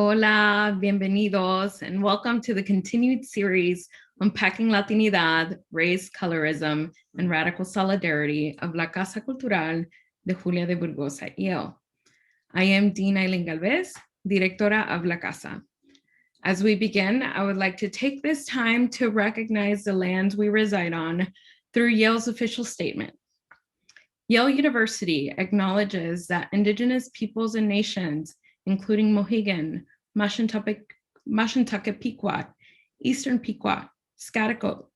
Hola, bienvenidos, and welcome to the continued series Unpacking Latinidad, Race, Colorism, and Radical Solidarity of La Casa Cultural de Julia de Burgos at Yale. I am Dean Aileen Galvez, Directora of La Casa. As we begin, I would like to take this time to recognize the lands we reside on through Yale's official statement. Yale University acknowledges that Indigenous peoples and nations, including Mohegan, Mashantucket Pequot, Eastern Pequot, Schaghticoke,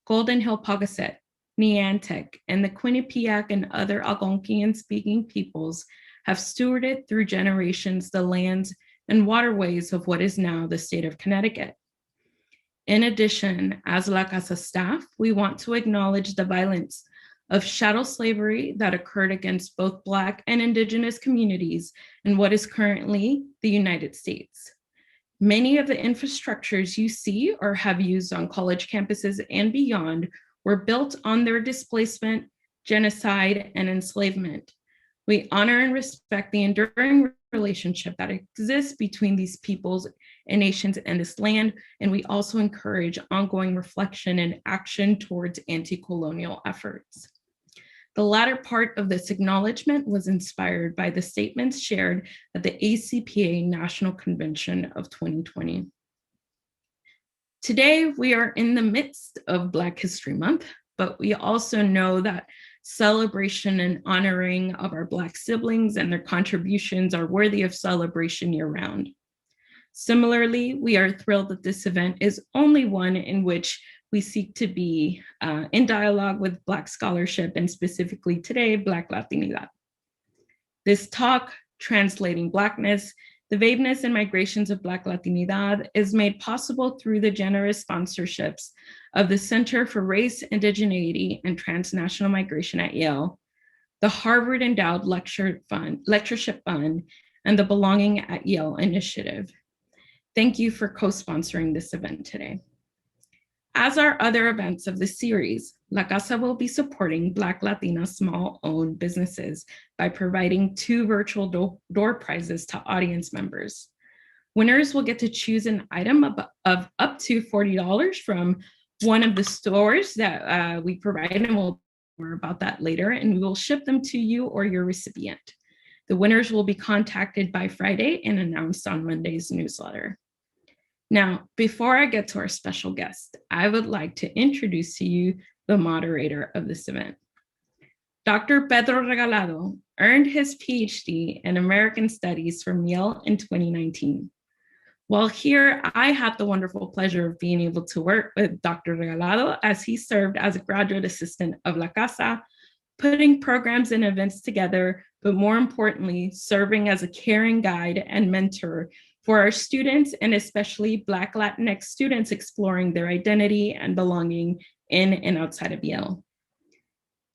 Golden Hill Paugussett, Niantic, and the Quinnipiac and other Algonquian-speaking peoples have stewarded through generations the lands and waterways of what is now the state of Connecticut. In addition, as La Casa staff, we want to acknowledge the violence of chattel slavery that occurred against both Black and Indigenous communities in what is currently the United States. Many of the infrastructures you see or have used on college campuses and beyond were built on their displacement, genocide, and enslavement. We honor and respect the enduring relationship that exists between these peoples and nations and this land, and we also encourage ongoing reflection and action towards anti-colonial efforts. The latter part of this acknowledgement was inspired by the statements shared at the ACPA National Convention of 2020. Today, we are in the midst of Black History Month, but we also know that celebration and honoring of our Black siblings and their contributions are worthy of celebration year-round. Similarly, we are thrilled that this event is only one in which we seek to be in dialogue with Black scholarship, and specifically today, Black Latinidad. This talk, Translating Blackness, the Vaivenes and Migrations of Black Latinidad, is made possible through the generous sponsorships of the Center for Race, Indigeneity, and Transnational Migration at Yale, the Harvard Endowed Lectureship Fund, and the Belonging at Yale Initiative. Thank you for co-sponsoring this event today. As our other events of the series, La Casa will be supporting Black Latina small-owned businesses by providing 2 virtual door prizes to audience members. Winners will get to choose an item of up to $40 from one of the stores that we provide, and we'll talk more about that later, and we will ship them to you or your recipient. The winners will be contacted by Friday and announced on Monday's newsletter. Now, before I get to our special guest, I would like to introduce to you the moderator of this event. Dr. Pedro Regalado earned his PhD in American Studies from Yale in 2019. While here, I had the wonderful pleasure of being able to work with Dr. Regalado as he served as a graduate assistant of La Casa, putting programs and events together, but more importantly, serving as a caring guide and mentor for our students, and especially Black Latinx students exploring their identity and belonging in and outside of Yale.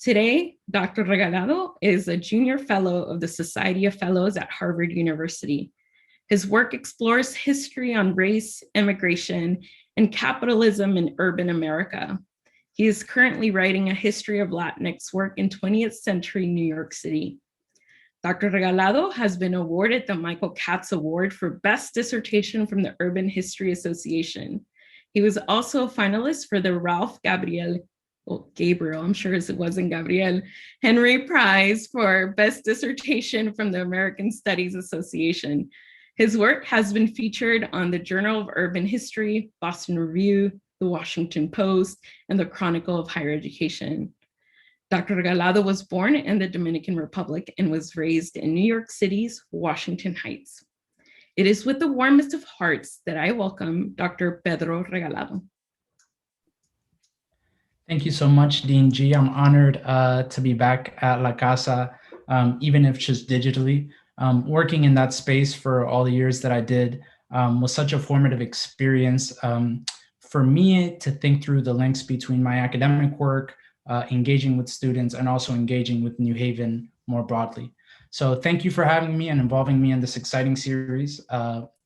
Today, Dr. Regalado is a junior fellow of the Society of Fellows at Harvard University. His work explores history on race, immigration, and capitalism in urban America. He is currently writing a history of Latinx work in 20th century New York City. Dr. Regalado has been awarded the Michael Katz Award for Best Dissertation from the Urban History Association. He was also a finalist for the Ralph Gabriel, I'm sure it wasn't Gabriel, Henry Prize for Best Dissertation from the American Studies Association. His work has been featured on the Journal of Urban History, Boston Review, the Washington Post, and the Chronicle of Higher Education. Dr. Regalado was born in the Dominican Republic and was raised in New York City's Washington Heights. It is with the warmest of hearts that I welcome Dr. Pedro Regalado. Thank you so much, Dean G. I'm honored to be back at La Casa, even if just digitally. Working in that space for all the years that I did was such a formative experience for me to think through the links between my academic work, engaging with students, and also engaging with New Haven more broadly. So thank you for having me and involving me in this exciting series,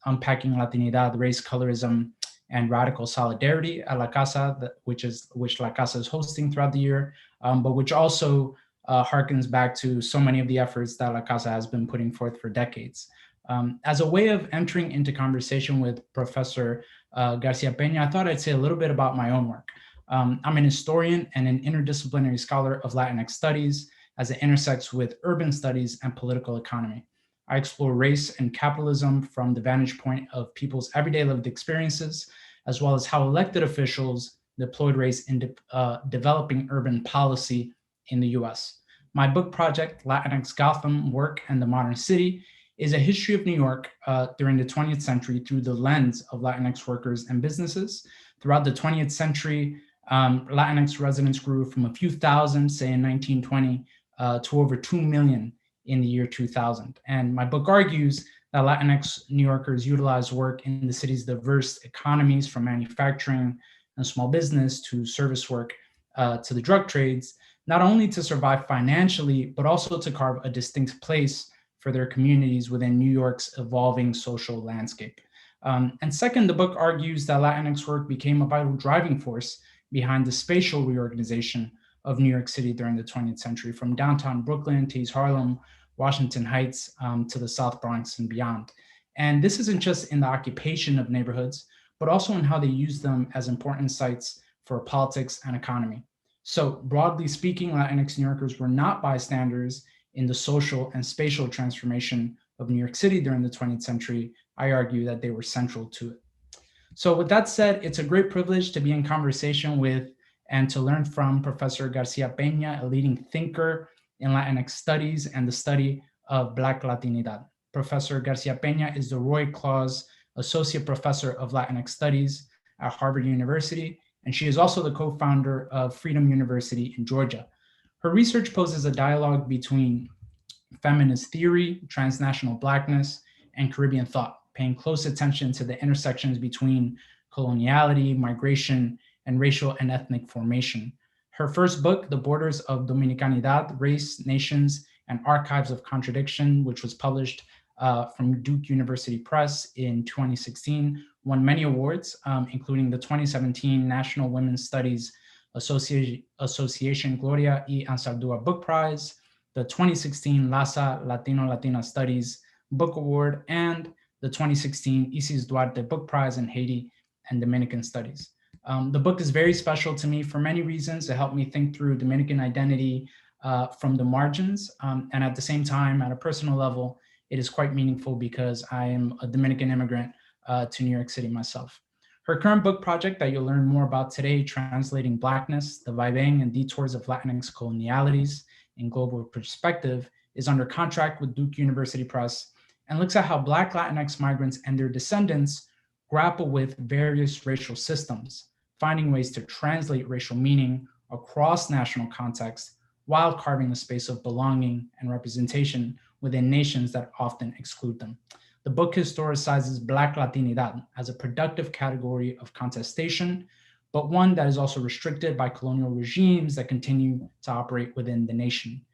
Unpacking Latinidad, Race, Colorism, and Radical Solidarity at La Casa, which La Casa is hosting throughout the year, but which also harkens back to so many of the efforts that La Casa has been putting forth for decades. As a way of entering into conversation with Professor Garcia Pena, I thought I'd say a little bit about my own work. I'm an historian and an interdisciplinary scholar of Latinx studies as it intersects with urban studies and political economy. I explore race and capitalism from the vantage point of people's everyday lived experiences, as well as how elected officials deployed race in developing urban policy in the US. My book project, Latinx Gotham, Work, and the Modern City, is a history of New York during the 20th century through the lens of Latinx workers and businesses. Throughout the 20th century, Latinx residents grew from a few thousand, say in 1920, to over 2 million in the year 2000. And my book argues that Latinx New Yorkers utilize work in the city's diverse economies, from manufacturing and small business to service work to the drug trades, not only to survive financially, but also to carve a distinct place for their communities within New York's evolving social landscape. And second, the book argues that Latinx work became a vital driving force behind the spatial reorganization of New York City during the 20th century, from downtown Brooklyn to East Harlem, Washington Heights, to the South Bronx and beyond. And this isn't just in the occupation of neighborhoods, but also in how they use them as important sites for politics and economy. So broadly speaking, Latinx New Yorkers were not bystanders in the social and spatial transformation of New York City during the 20th century. I argue that they were central to it. So with that said, it's a great privilege to be in conversation with and to learn from Professor Garcia Pena, a leading thinker in Latinx studies and the study of Black Latinidad. Professor Garcia Pena is the Roy Claus Associate Professor of Latinx Studies at Harvard University, and she is also the co-founder of Freedom University in Georgia. Her research poses a dialogue between feminist theory, transnational Blackness, and Caribbean thought, paying close attention to the intersections between coloniality, migration, and racial and ethnic formation. Her first book, The Borders of Dominicanidad, Race, Nations, and Archives of Contradiction, which was published from Duke University Press in 2016, won many awards, including the 2017 National Women's Studies Association Gloria y Ansaldúa Book Prize, the 2016 LASA Latino-Latina Studies Book Award, and the 2016 Isis Duarte Book Prize in Haiti and Dominican Studies. The book is very special to me for many reasons. It helped me think through Dominican identity from the margins. And at the same time, at a personal level, it is quite meaningful because I am a Dominican immigrant to New York City myself. Her current book project that you'll learn more about today, Translating Blackness, the Vaivenes and Detours of Latinx Colonialities in Global Perspective, is under contract with Duke University Press and looks at how Black Latinx migrants and their descendants grapple with various racial systems, finding ways to translate racial meaning across national contexts while carving a space of belonging and representation within nations that often exclude them. The book historicizes Black Latinidad as a productive category of contestation, but one that is also restricted by colonial regimes that continue to operate within the nation.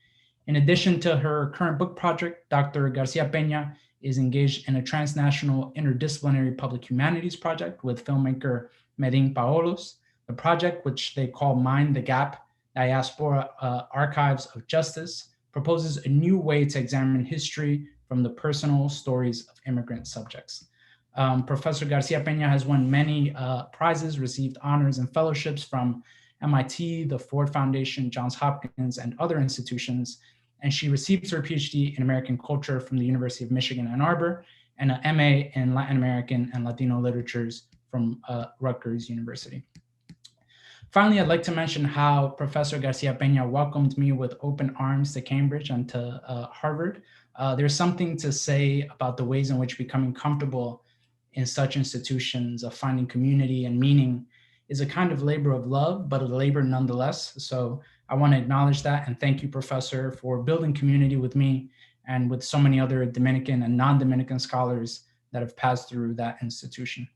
In addition to her current book project, Dr. Garcia Pena is engaged in a transnational interdisciplinary public humanities project with filmmaker Medin Paolos. The project, which they call Mind the Gap, Diaspora Archives of Justice, proposes a new way to examine history from the personal stories of immigrant subjects. Professor Garcia Pena has won many prizes, received honors and fellowships from MIT, the Ford Foundation, Johns Hopkins, and other institutions. And she received her PhD in American culture from the University of Michigan, Ann Arbor, and an MA in Latin American and Latino literatures from Rutgers University. Finally, I'd like to mention how Professor Garcia Pena welcomed me with open arms to Cambridge and to Harvard. There's something to say about the ways in which becoming comfortable in such institutions of finding community and meaning is a kind of labor of love, but a labor nonetheless. So I want to acknowledge that and thank you, Professor, for building community with me and with so many other Dominican and non-Dominican scholars that have passed through that institution.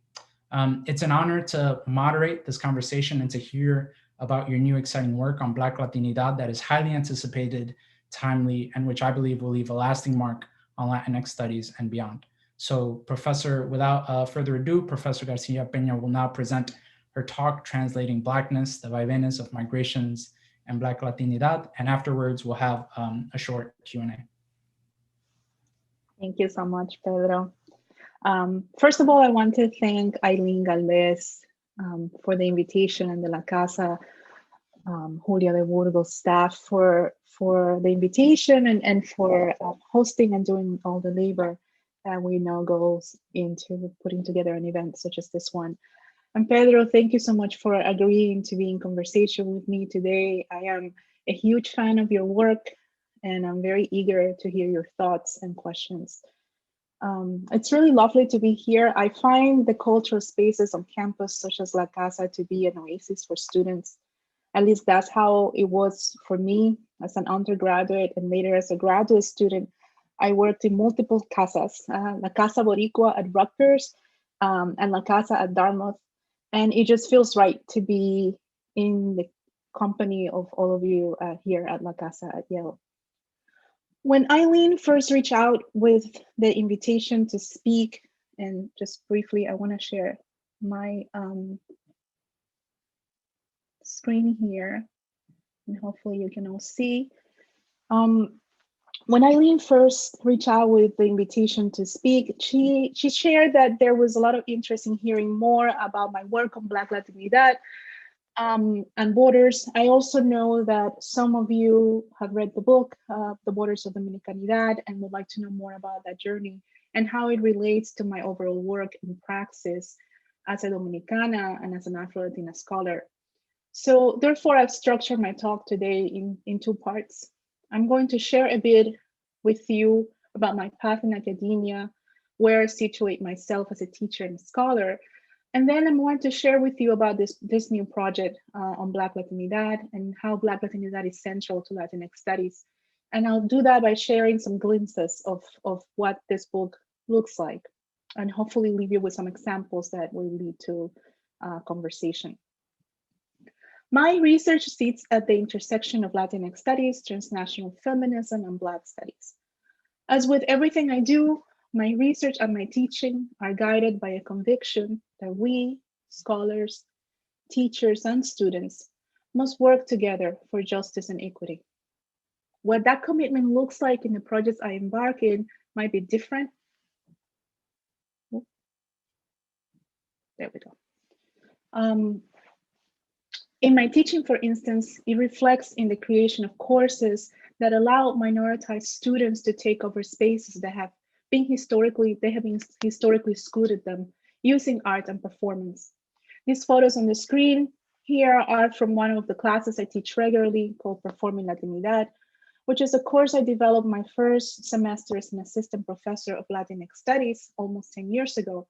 It's an honor to moderate this conversation and to hear about your new exciting work on Black Latinidad that is highly anticipated, timely, and which I believe will leave a lasting mark on Latinx studies and beyond. So Professor, without further ado, Professor Garcia Pena will now present her talk, Translating Blackness, the Vaivenes of Migrations and Black Latinidad, and afterwards we'll have a short Q&A. Thank you so much, Pedro. First of all, I want to thank Eileen Galvez for the invitation, and the La Casa Julia de Burgos staff for the invitation, and for hosting and doing all the labor that we know goes into putting together an event such as this one. And Pedro, thank you so much for agreeing to be in conversation with me today. I am a huge fan of your work, and I'm very eager to hear your thoughts and questions. It's really lovely to be here. I find the cultural spaces on campus, such as La Casa, to be an oasis for students. At least that's how it was for me as an undergraduate, and later as a graduate student. I worked in multiple casas, La Casa Boricua at Rutgers, and La Casa at Dartmouth. And it just feels right to be in the company of all of you here at La Casa at Yale. When Eileen first reached out with the invitation to speak, and just briefly, I want to share my screen here, and hopefully you can all see. When Eileen first reached out with the invitation to speak, she shared that there was a lot of interest in hearing more about my work on Black Latinidad and borders. I also know that some of you have read the book, The Borders of Dominicanidad, and would like to know more about that journey and how it relates to my overall work and praxis as a Dominicana and as an Afro-Latina scholar. So therefore, I've structured my talk today in two parts. I'm going to share a bit with you about my path in academia, where I situate myself as a teacher and scholar. And then I'm going to share with you about this new project on Black Latinidad, and how Black Latinidad is central to Latinx studies. And I'll do that by sharing some glimpses of what this book looks like, and hopefully leave you with some examples that will lead to conversation. My research sits at the intersection of Latinx studies, transnational feminism, and Black studies. As with everything I do, my research and my teaching are guided by a conviction that we, scholars, teachers, and students, must work together for justice and equity. What that commitment looks like in the projects I embark in might be different. There we go. In my teaching, for instance, it reflects in the creation of courses that allow minoritized students to take over spaces that have been historically excluded them, using art and performance. These photos on the screen here are from one of the classes I teach regularly, called Performing Latinidad, which is a course I developed my first semester as an assistant professor of Latinx studies almost 10 years ago,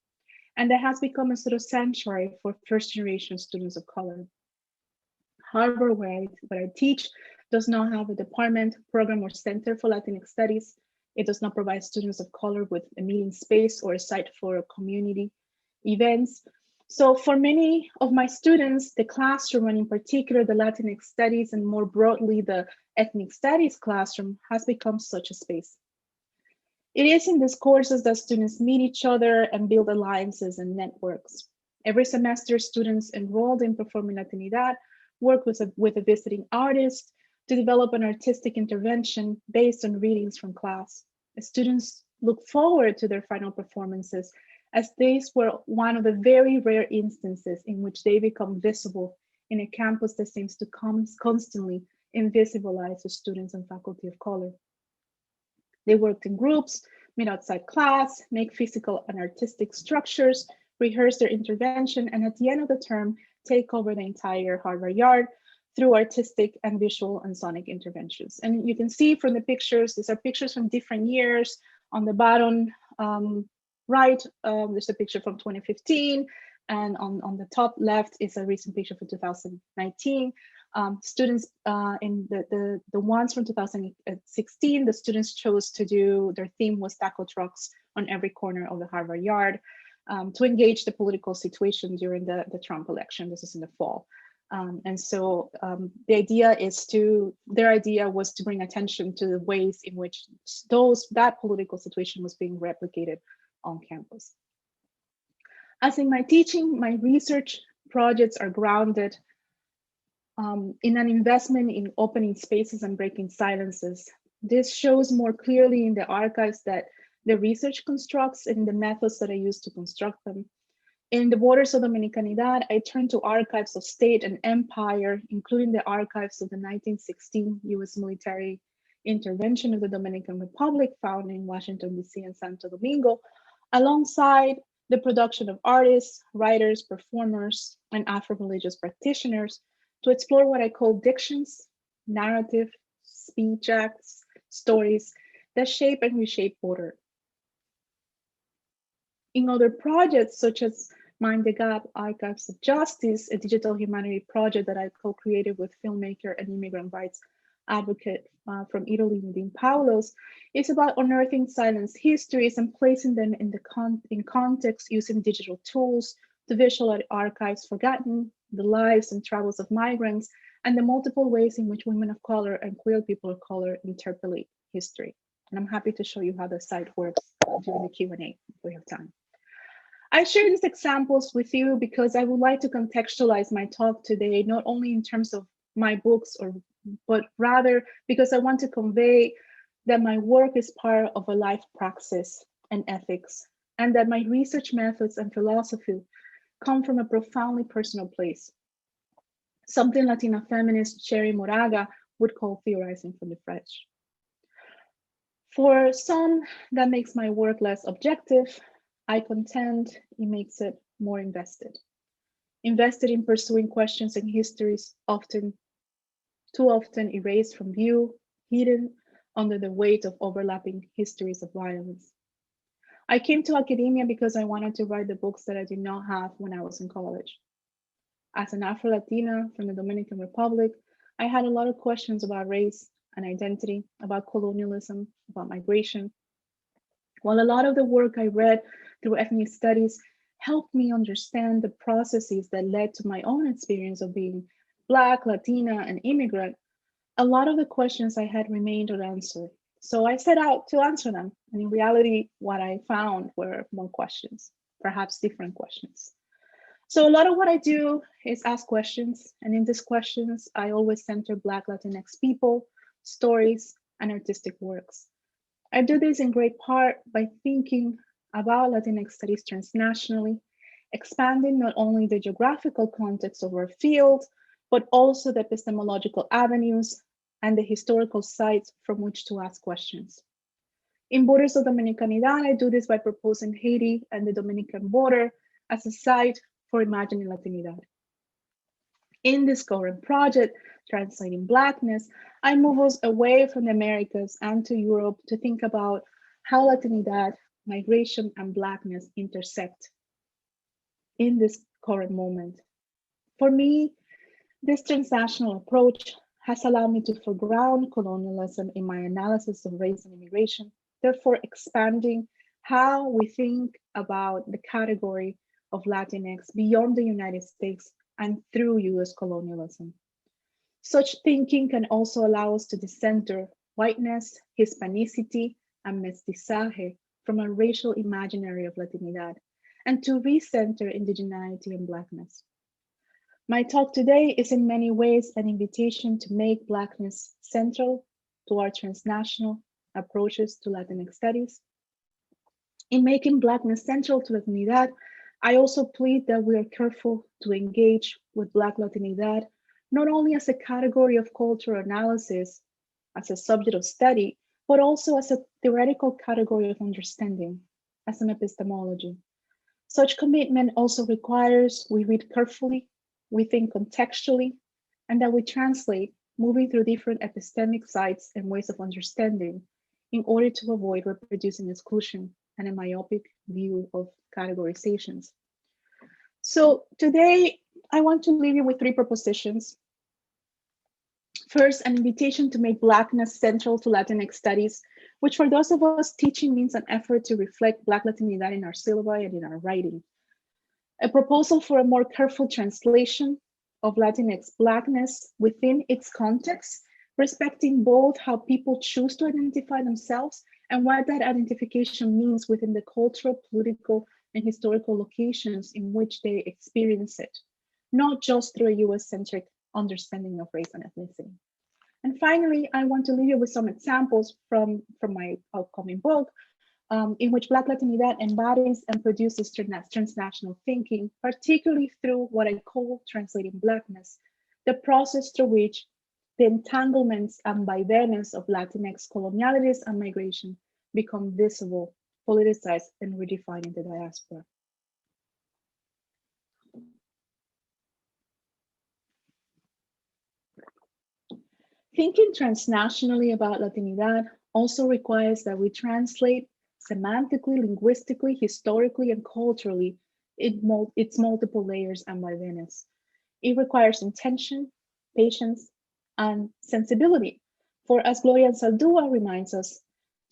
and that has become a sort of sanctuary for first-generation students of color. Harvard, where I teach, does not have a department, program, or center for Latinx studies. It does not provide students of color with a meeting space or a site for community events. So for many of my students, the classroom, and in particular the Latinx studies, and more broadly the ethnic studies classroom, has become such a space. It is in these courses that students meet each other and build alliances and networks. Every semester, students enrolled in Performing Latinidad work with a visiting artist to develop an artistic intervention based on readings from class. Students look forward to their final performances, as these were one of the very rare instances in which they become visible in a campus that seems to constantly invisibilize the students and faculty of color. They worked in groups, meet outside class, make physical and artistic structures, rehearse their intervention, and at the end of the term, take over the entire Harvard Yard through artistic and visual and sonic interventions. And you can see from the pictures, these are pictures from different years. On the bottom right, there's a picture from 2015, and on the top left is a recent picture from 2019. Students in the ones from 2016, the students chose to do, their theme was taco trucks on every corner of the Harvard Yard. To engage the political situation during the Trump election. This is in the fall. And so their idea was to bring attention to the ways in which that political situation was being replicated on campus. As in my teaching, my research projects are grounded in an investment in opening spaces and breaking silences. This shows more clearly in the archives that the research constructs, and the methods that I use to construct them. In the borders of Dominicanidad, I turned to archives of state and empire, including the archives of the 1916 US military intervention of the Dominican Republic found in Washington, DC and Santo Domingo, alongside the production of artists, writers, performers, and Afro-religious practitioners to explore what I call dictions, narrative, speech acts, stories that shape and reshape order. In other projects, such as Mind the Gap, Archives of Justice, a digital humanity project that I co-created with filmmaker and immigrant rights advocate from Italy, Nadine Paulos, is about unearthing silenced histories and placing them in context using digital tools to visualize archives forgotten, the lives and travels of migrants, and the multiple ways in which women of color and queer people of color interpolate history. And I'm happy to show you how the site works during the Q&A if we have time. I share these examples with you because I would like to contextualize my talk today, not only in terms of my books, but rather because I want to convey that my work is part of a life praxis and ethics, and that my research methods and philosophy come from a profoundly personal place, something Latina feminist Sherry Moraga would call theorizing from the fresh. For some, that makes my work less objective. I contend it makes it more invested in pursuing questions and histories too often erased from view, hidden under the weight of overlapping histories of violence. I came to academia because I wanted to write the books that I did not have when I was in college. As an Afro-Latina from the Dominican Republic, I had a lot of questions about race and identity, about colonialism, about migration. While a lot of the work I read through ethnic studies helped me understand the processes that led to my own experience of being Black, Latina, and immigrant, a lot of the questions I had remained unanswered. So I set out to answer them. And in reality, what I found were more questions, perhaps different questions. So a lot of what I do is ask questions. And in these questions, I always center Black Latinx people, stories, and artistic works. I do this in great part by thinking about Latinx studies transnationally, expanding not only the geographical context of our field, but also the epistemological avenues and the historical sites from which to ask questions. In Borders of Dominicanidad, I do this by proposing Haiti and the Dominican border as a site for imagining Latinidad. In this current project, Translating Blackness, I move us away from the Americas and to Europe to think about how Latinidad, migration, and Blackness intersect in this current moment. For me, this transnational approach has allowed me to foreground colonialism in my analysis of race and immigration, therefore expanding how we think about the category of Latinx beyond the United States and through US colonialism. Such thinking can also allow us to decenter whiteness, Hispanicity, and mestizaje from a racial imaginary of Latinidad, and to recenter indigeneity and Blackness. My talk today is in many ways an invitation to make Blackness central to our transnational approaches to Latinx studies. In making Blackness central to Latinidad, I also plead that we are careful to engage with Black Latinidad, not only as a category of cultural analysis, as a subject of study, but also as a theoretical category of understanding, as an epistemology. Such commitment also requires we read carefully, we think contextually, and that we translate, moving through different epistemic sites and ways of understanding in order to avoid reproducing exclusion and a myopic view of categorizations. So today, I want to leave you with three propositions. First, an invitation to make Blackness central to Latinx studies, which for those of us teaching means an effort to reflect Black Latinidad in our syllabi and in our writing. A proposal for a more careful translation of Latinx Blackness within its context, respecting both how people choose to identify themselves and what that identification means within the cultural, political, and historical locations in which they experience it, not just through a US-centric understanding of race and ethnicity. And finally, I want to leave you with some examples from my upcoming book in which Black Latinidad embodies and produces transnational thinking, particularly through what I call translating Blackness, the process through which the entanglements and Vaivenes of Latinx colonialities and migration become visible, politicized, and redefined in the diaspora. Thinking transnationally about Latinidad also requires that we translate semantically, linguistically, historically, and culturally its multiple layers and Vaivenes. It requires intention, patience, and sensibility. For as Gloria Saldúa reminds us,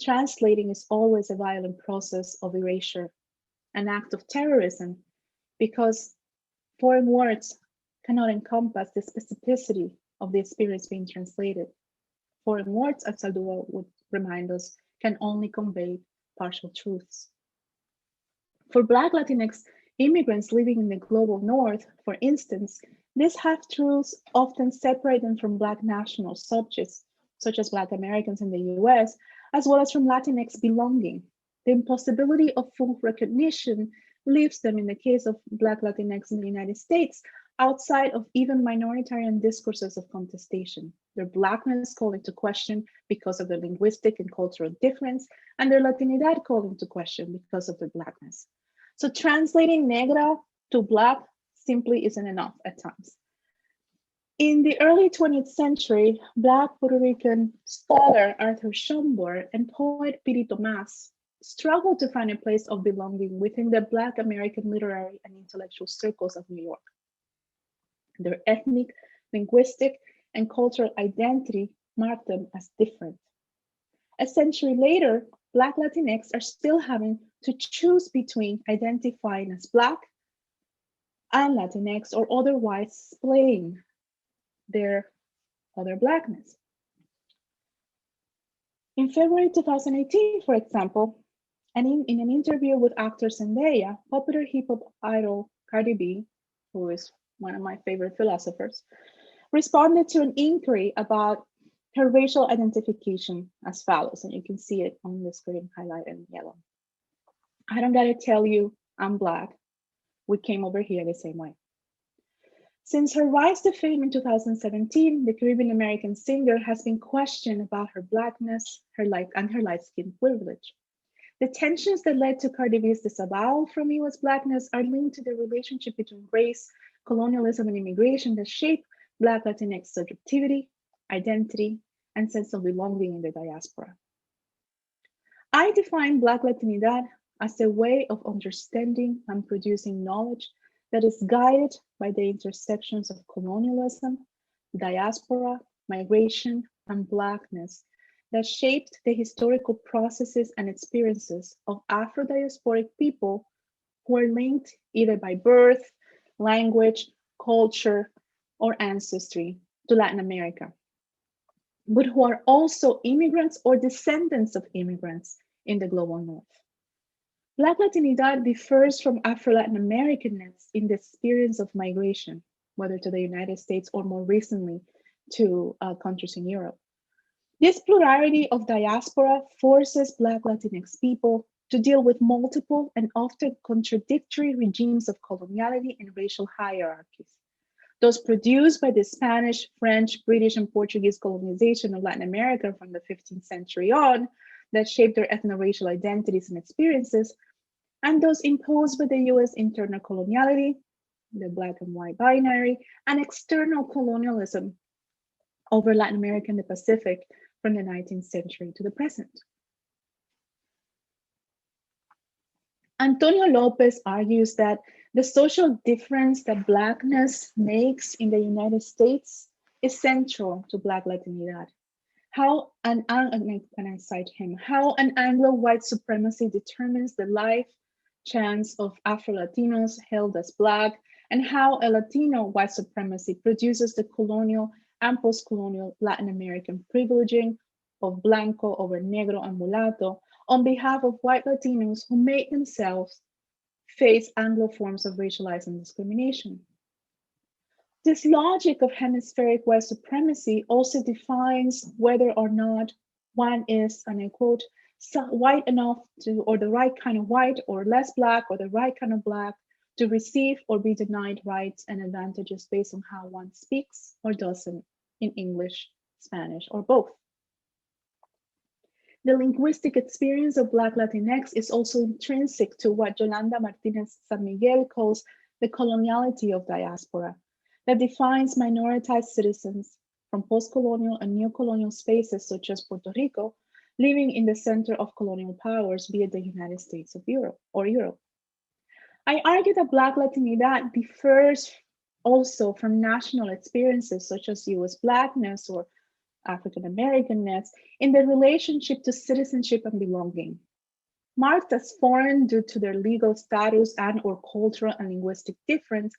translating is always a violent process of erasure, an act of terrorism, because foreign words cannot encompass the specificity of the experience being translated. Foreign words, as Saldúa would remind us, can only convey partial truths. For Black Latinx immigrants living in the global North, for instance, these half-truths often separate them from Black national subjects, such as Black Americans in the US, as well as from Latinx belonging. The impossibility of full recognition leaves them, in the case of Black Latinx in the United States, outside of even minoritarian discourses of contestation. Their Blackness called into question because of their linguistic and cultural difference, and their Latinidad called into question because of their Blackness. So translating Negra to Black simply isn't enough at times. In the early 20th century, Black Puerto Rican scholar Arthur Schomburg and poet Piri Tomás struggled to find a place of belonging within the Black American literary and intellectual circles of New York. Their ethnic, linguistic, and cultural identity marked them as different. A century later, Black Latinx are still having to choose between identifying as Black and Latinx or otherwise displaying their other Blackness. In February 2018, for example, and in an interview with actor Zendaya, popular hip-hop idol Cardi B, who is one of my favorite philosophers, responded to an inquiry about her racial identification as follows, and you can see it on the screen highlighted in yellow. I don't gotta tell you I'm Black. We came over here the same way. Since her rise to fame in 2017, the Caribbean American singer has been questioned about her Blackness, and her light skin privilege. The tensions that led to Cardi B's disavowal from US Blackness are linked to the relationship between race, colonialism, and immigration that shape Black Latinx subjectivity, identity, and sense of belonging in the diaspora. I define Black Latinidad as a way of understanding and producing knowledge that is guided by the intersections of colonialism, diaspora, migration, and Blackness that shaped the historical processes and experiences of Afro-diasporic people who are linked either by birth, language, culture, or ancestry to Latin America, but who are also immigrants or descendants of immigrants in the global North. Black Latinidad differs from Afro-Latin Americanness in the experience of migration, whether to the United States or more recently to countries in Europe. This plurality of diaspora forces Black Latinx people to deal with multiple and often contradictory regimes of coloniality and racial hierarchies. Those produced by the Spanish, French, British, and Portuguese colonization of Latin America from the 15th century on, that shaped their ethno-racial identities and experiences, and those imposed by the US internal coloniality, the Black and white binary, and external colonialism over Latin America and the Pacific from the 19th century to the present. Antonio Lopez argues that the social difference that Blackness makes in the United States is central to Black Latinidad. And I cite him, how an Anglo-white supremacy determines the life chance of Afro-Latinos held as Black, and how a Latino white supremacy produces the colonial and post-colonial Latin American privileging of Blanco over Negro and Mulatto on behalf of white Latinos who made themselves face Anglo forms of racializing discrimination. This logic of hemispheric white supremacy also defines whether or not one is, and I quote, white enough to, or the right kind of white, or less black, or the right kind of black, to receive or be denied rights and advantages based on how one speaks or doesn't in English, Spanish, or both. The linguistic experience of Black Latinx is also intrinsic to what Yolanda Martinez San Miguel calls the coloniality of diaspora, that defines minoritized citizens from post-colonial and neo-colonial spaces such as Puerto Rico, living in the center of colonial powers, be it the United States of Europe or Europe. I argue that Black Latinidad differs also from national experiences such as US Blackness or African Americanness in their relationship to citizenship and belonging. Marked as foreign due to their legal status and or cultural and linguistic difference,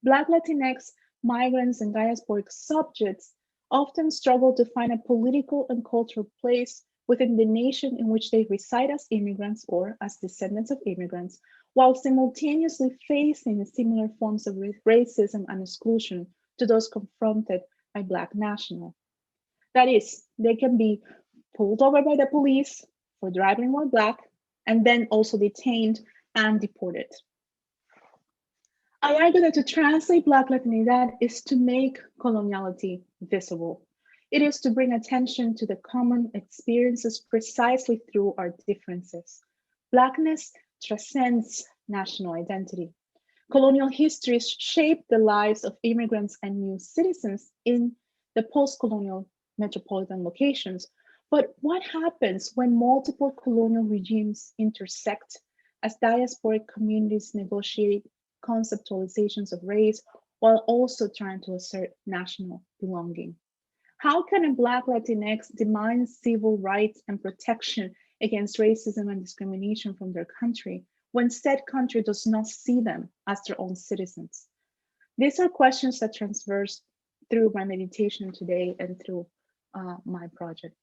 Black Latinx migrants and diasporic subjects often struggle to find a political and cultural place within the nation in which they reside as immigrants or as descendants of immigrants, while simultaneously facing similar forms of racism and exclusion to those confronted by Black nationals. That is, they can be pulled over by the police for driving while Black and then also detained and deported. I argue that to translate Black Latinidad is to make coloniality visible. It is to bring attention to the common experiences precisely through our differences. Blackness transcends national identity. Colonial histories shape the lives of immigrants and new citizens in the post-colonial metropolitan locations. But what happens when multiple colonial regimes intersect as diasporic communities negotiate conceptualizations of race while also trying to assert national belonging? How can a Black Latinx demand civil rights and protection against racism and discrimination from their country when said country does not see them as their own citizens? These are questions that transverse through my meditation today and through my project.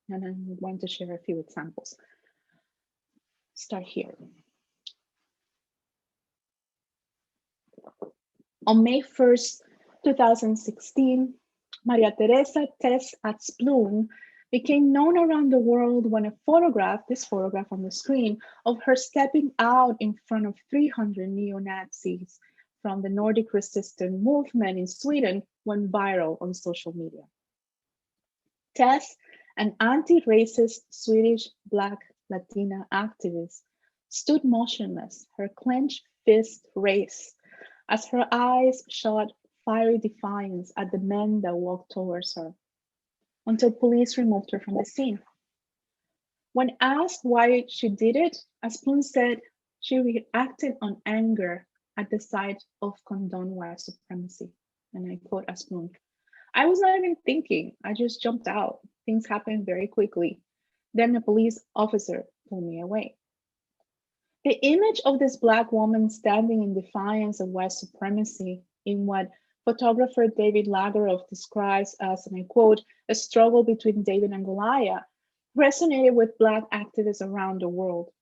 And I'm going to share a few examples. Start here. On May 1st, 2016, Maria Teresa Tess Atzplum became known around the world when a photograph, this photograph on the screen, of her stepping out in front of 300 neo-Nazis from the Nordic resistance movement in Sweden went viral on social media. Tess, an anti-racist Swedish Black Latina activist, stood motionless, her clenched fist raised, as her eyes shot fiery defiance at the men that walked towards her, until police removed her from the scene. When asked why she did it, Asplund said she reacted on anger at the sight of condoned white supremacy. And I quote Asplund, "I was not even thinking, I just jumped out. Things happened very quickly. Then a police officer pulled me away." The image of this Black woman standing in defiance of white supremacy in what photographer David Lagerhoff describes as, and I quote, "a struggle between David and Goliath," resonated with Black activists around the world.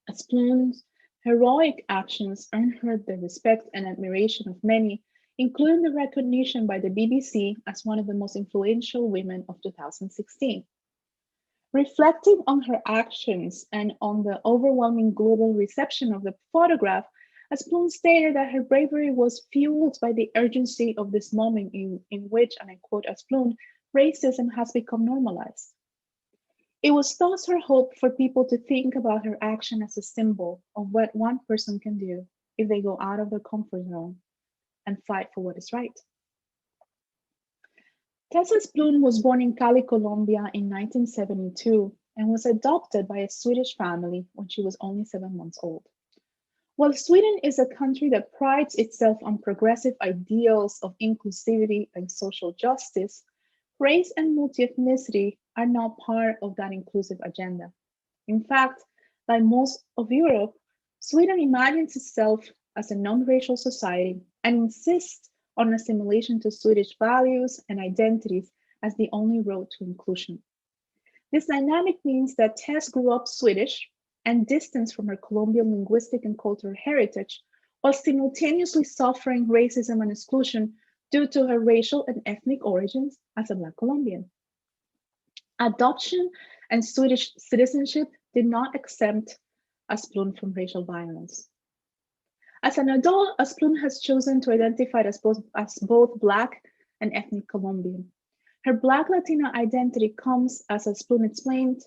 Asplund's heroic actions earned her the respect and admiration of many, including the recognition by the BBC as one of the most influential women of 2016. Reflecting on her actions and on the overwhelming global reception of the photograph, Asplund stated that her bravery was fueled by the urgency of this moment in which, and I quote Asplund, "racism has become normalized." It was thus her hope for people to think about her action as a symbol of what one person can do if they go out of their comfort zone and fight for what is right. Tessa Asplund was born in Cali, Colombia in 1972 and was adopted by a Swedish family when she was only 7 months old. While Sweden is a country that prides itself on progressive ideals of inclusivity and social justice, race and multi-ethnicity are not part of that inclusive agenda. In fact, like most of Europe, Sweden imagines itself as a non-racial society and insists on assimilation to Swedish values and identities as the only road to inclusion. This dynamic means that Tess grew up Swedish and distanced from her Colombian linguistic and cultural heritage, while simultaneously suffering racism and exclusion due to her racial and ethnic origins as a Black Colombian. Adoption and Swedish citizenship did not exempt Asplund from racial violence. As an adult, Asplund has chosen to identify as both Black and ethnic Colombian. Her Black Latina identity comes, as Asplund explained,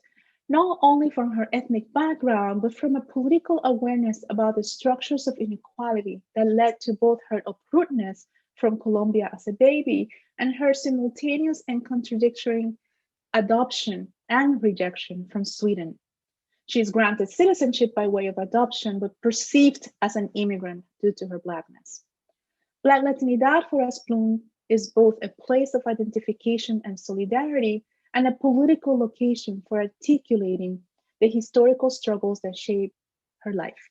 not only from her ethnic background, but from a political awareness about the structures of inequality that led to both her uprootedness from Colombia as a baby and her simultaneous and contradictory adoption and rejection from Sweden. She is granted citizenship by way of adoption, but perceived as an immigrant due to her Blackness. Black Latinidad for Asplund is both a place of identification and solidarity and a political location for articulating the historical struggles that shape her life.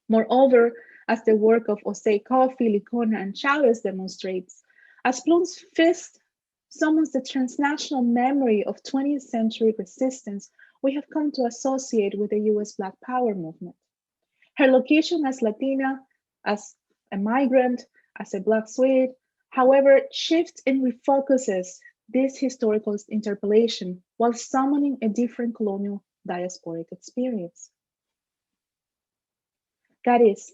Moreover, as the work of Osei Coffey, Licona, and Chavez demonstrates, Asplund's fist summons the transnational memory of 20th century resistance we have come to associate with the US Black Power movement. Her location as Latina, as a migrant, as a Black Swede, however, shifts and refocuses this historical interpellation while summoning a different colonial diasporic experience. That is,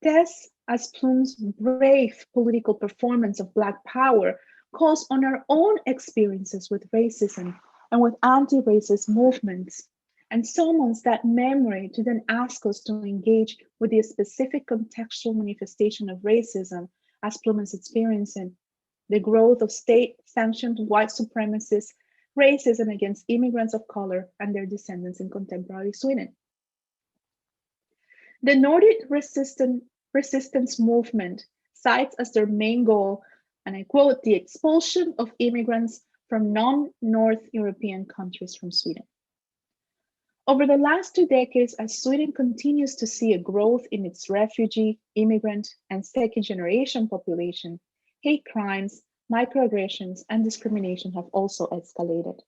Tess Asplund's brave political performance of Black power calls on our own experiences with racism and with anti-racist movements, and summons that memory to then ask us to engage with the specific contextual manifestation of racism Asplund is experiencing, the growth of state-sanctioned white supremacist racism against immigrants of color and their descendants in contemporary Sweden. The Nordic resistance movement cites as their main goal, and I quote, the expulsion of immigrants from non-North European countries from Sweden. Over the last 2 decades, as Sweden continues to see a growth in its refugee, immigrant, and second-generation population, hate crimes, microaggressions, and discrimination have also escalated.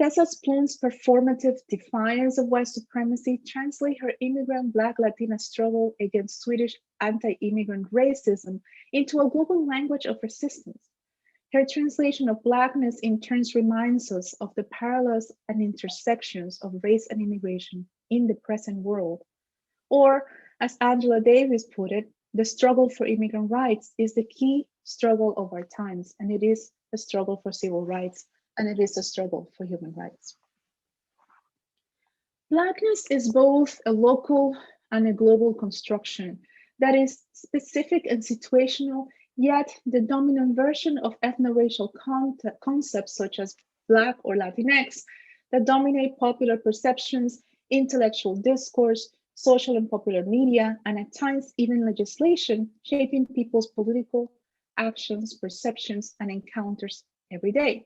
Tessa Asplund's performative defiance of white supremacy translates her immigrant Black Latina struggle against Swedish anti-immigrant racism into a global language of resistance. Her translation of Blackness in turn reminds us of the parallels and intersections of race and immigration in the present world. Or, as Angela Davis put it, the struggle for immigrant rights is the key struggle of our times, and it is a struggle for civil rights, and it is a struggle for human rights. Blackness is both a local and a global construction that is specific and situational, yet the dominant version of ethno-racial concepts such as Black or Latinx that dominate popular perceptions, intellectual discourse, social and popular media, and at times even legislation, shaping people's political actions, perceptions, and encounters every day.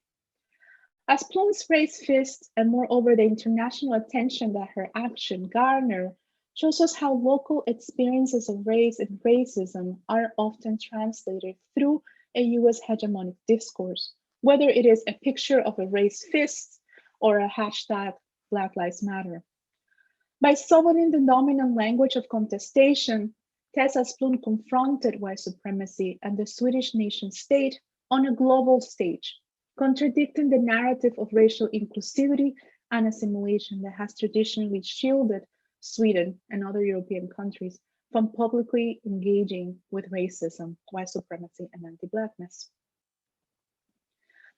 Asplund's raised fist and moreover the international attention that her action garnered shows us how local experiences of race and racism are often translated through a US hegemonic discourse, whether it is a picture of a raised fist or a hashtag Black Lives Matter. By summoning the dominant language of contestation, Tessa Asplund confronted white supremacy and the Swedish nation state on a global stage, contradicting the narrative of racial inclusivity and assimilation that has traditionally shielded Sweden and other European countries from publicly engaging with racism, white supremacy, and anti-Blackness.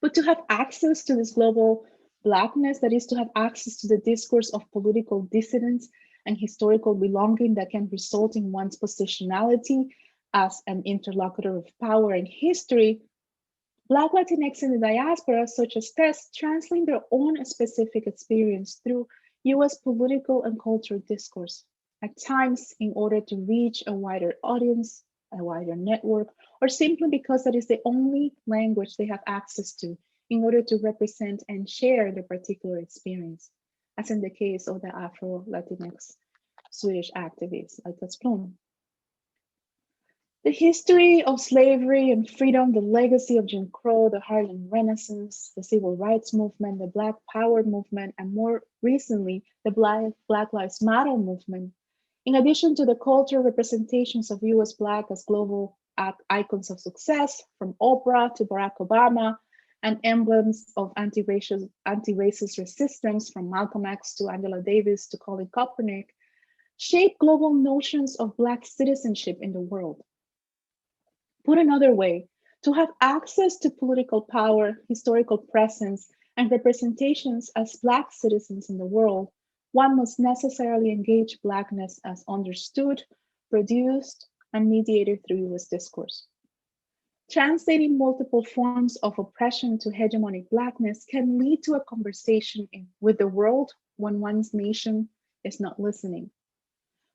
But to have access to this global Blackness, that is to have access to the discourse of political dissidence and historical belonging that can result in one's positionality as an interlocutor of power in history, Black Latinx in the diaspora, such as Tess, translate their own specific experience through US political and cultural discourse, at times in order to reach a wider audience, a wider network, or simply because that is the only language they have access to in order to represent and share their particular experience, as in the case of the Afro-Latinx Swedish activists like Asplund. The history of slavery and freedom, the legacy of Jim Crow, the Harlem Renaissance, the Civil Rights Movement, the Black Power movement, and more recently, the Black Lives Matter movement, in addition to the cultural representations of US Black as global icons of success, from Oprah to Barack Obama, and emblems of anti-racist resistance from Malcolm X to Angela Davis to Colin Kaepernick shape global notions of Black citizenship in the world. Put another way, to have access to political power, historical presence, and representations as Black citizens in the world, one must necessarily engage Blackness as understood, produced, and mediated through US discourse. Translating multiple forms of oppression to hegemonic Blackness can lead to a conversation with the world when one's nation is not listening.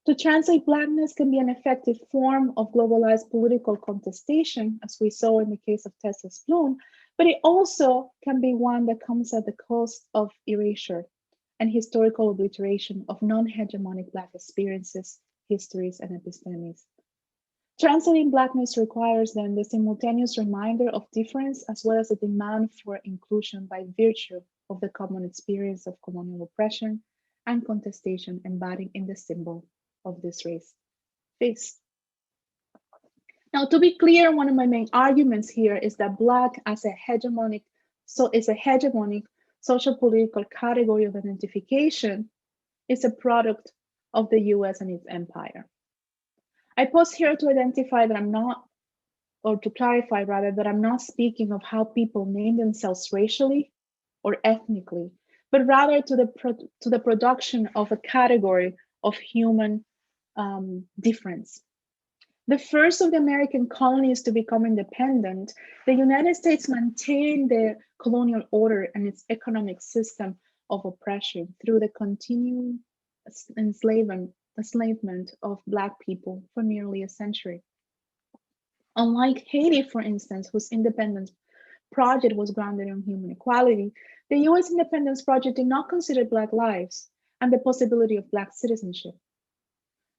To translate Blackness can be an effective form of globalized political contestation, as we saw in the case of Tessa's Bloom, but it also can be one that comes at the cost of erasure and historical obliteration of non-hegemonic Black experiences, histories, and epistemes. Translating Blackness requires then the simultaneous reminder of difference as well as a demand for inclusion by virtue of the common experience of colonial oppression and contestation embodied in the symbol of this race face. Now, to be clear, one of my main arguments here is that Black as a hegemonic social political category of identification is a product of the US and its empire. I pause here to identify that I'm not, or to clarify rather, that I'm not speaking of how people name themselves racially or ethnically, but rather to the production of a category of human difference. The first of the American colonies to become independent, the United States maintained the colonial order and its economic system of oppression through the continuing enslavement of Black people for nearly a century. Unlike Haiti, for instance, whose independence project was grounded on human equality, the US independence project did not consider Black lives and the possibility of Black citizenship.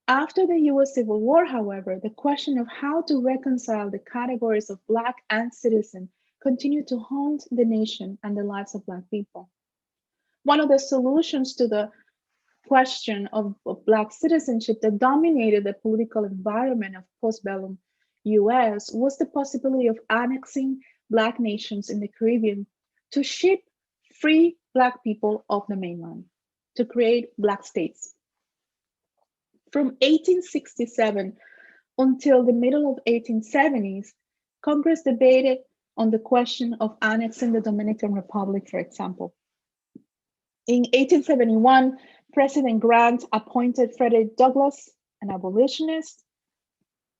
After the US Civil War, however, the question of how to reconcile the categories of Black and citizen continued to haunt the nation and the lives of Black people. One of the solutions to the question of Black citizenship that dominated the political environment of postbellum US was the possibility of annexing Black nations in the Caribbean to ship free Black people off the mainland, to create Black states. From 1867 until the middle of 1870s, Congress debated on the question of annexing the Dominican Republic, for example. In 1871, President Grant appointed Frederick Douglass, an abolitionist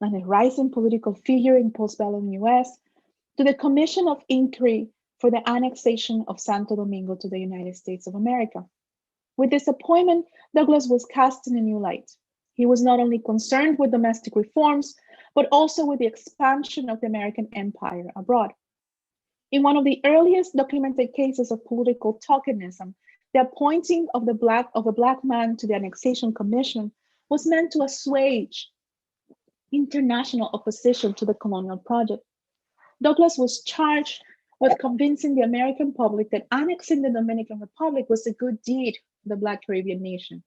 and a rising political figure in postbellum US, to the Commission of Inquiry for the annexation of Santo Domingo to the United States of America. With this appointment, Douglass was cast in a new light. He was not only concerned with domestic reforms, but also with the expansion of the American empire abroad. In one of the earliest documented cases of political tokenism, the appointing of a Black man to the Annexation Commission was meant to assuage international opposition to the colonial project. Douglass was charged with convincing the American public that annexing the Dominican Republic was a good deed for the Black Caribbean nation,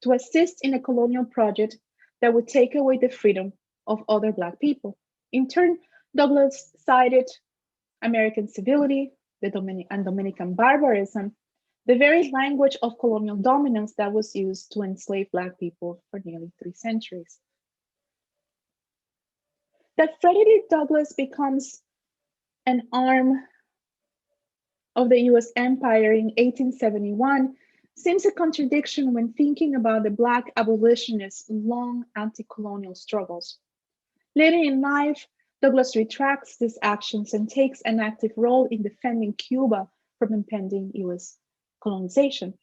to assist in a colonial project that would take away the freedom of other Black people. In turn, Douglass cited American civility, and Dominican barbarism, the very language of colonial dominance that was used to enslave Black people for nearly 3 centuries. That Frederick Douglass becomes an arm of the US empire in 1871 seems a contradiction when thinking about the Black abolitionists' long anti-colonial struggles. Later in life, Douglass retracts these actions and takes an active role in defending Cuba from impending US colonization.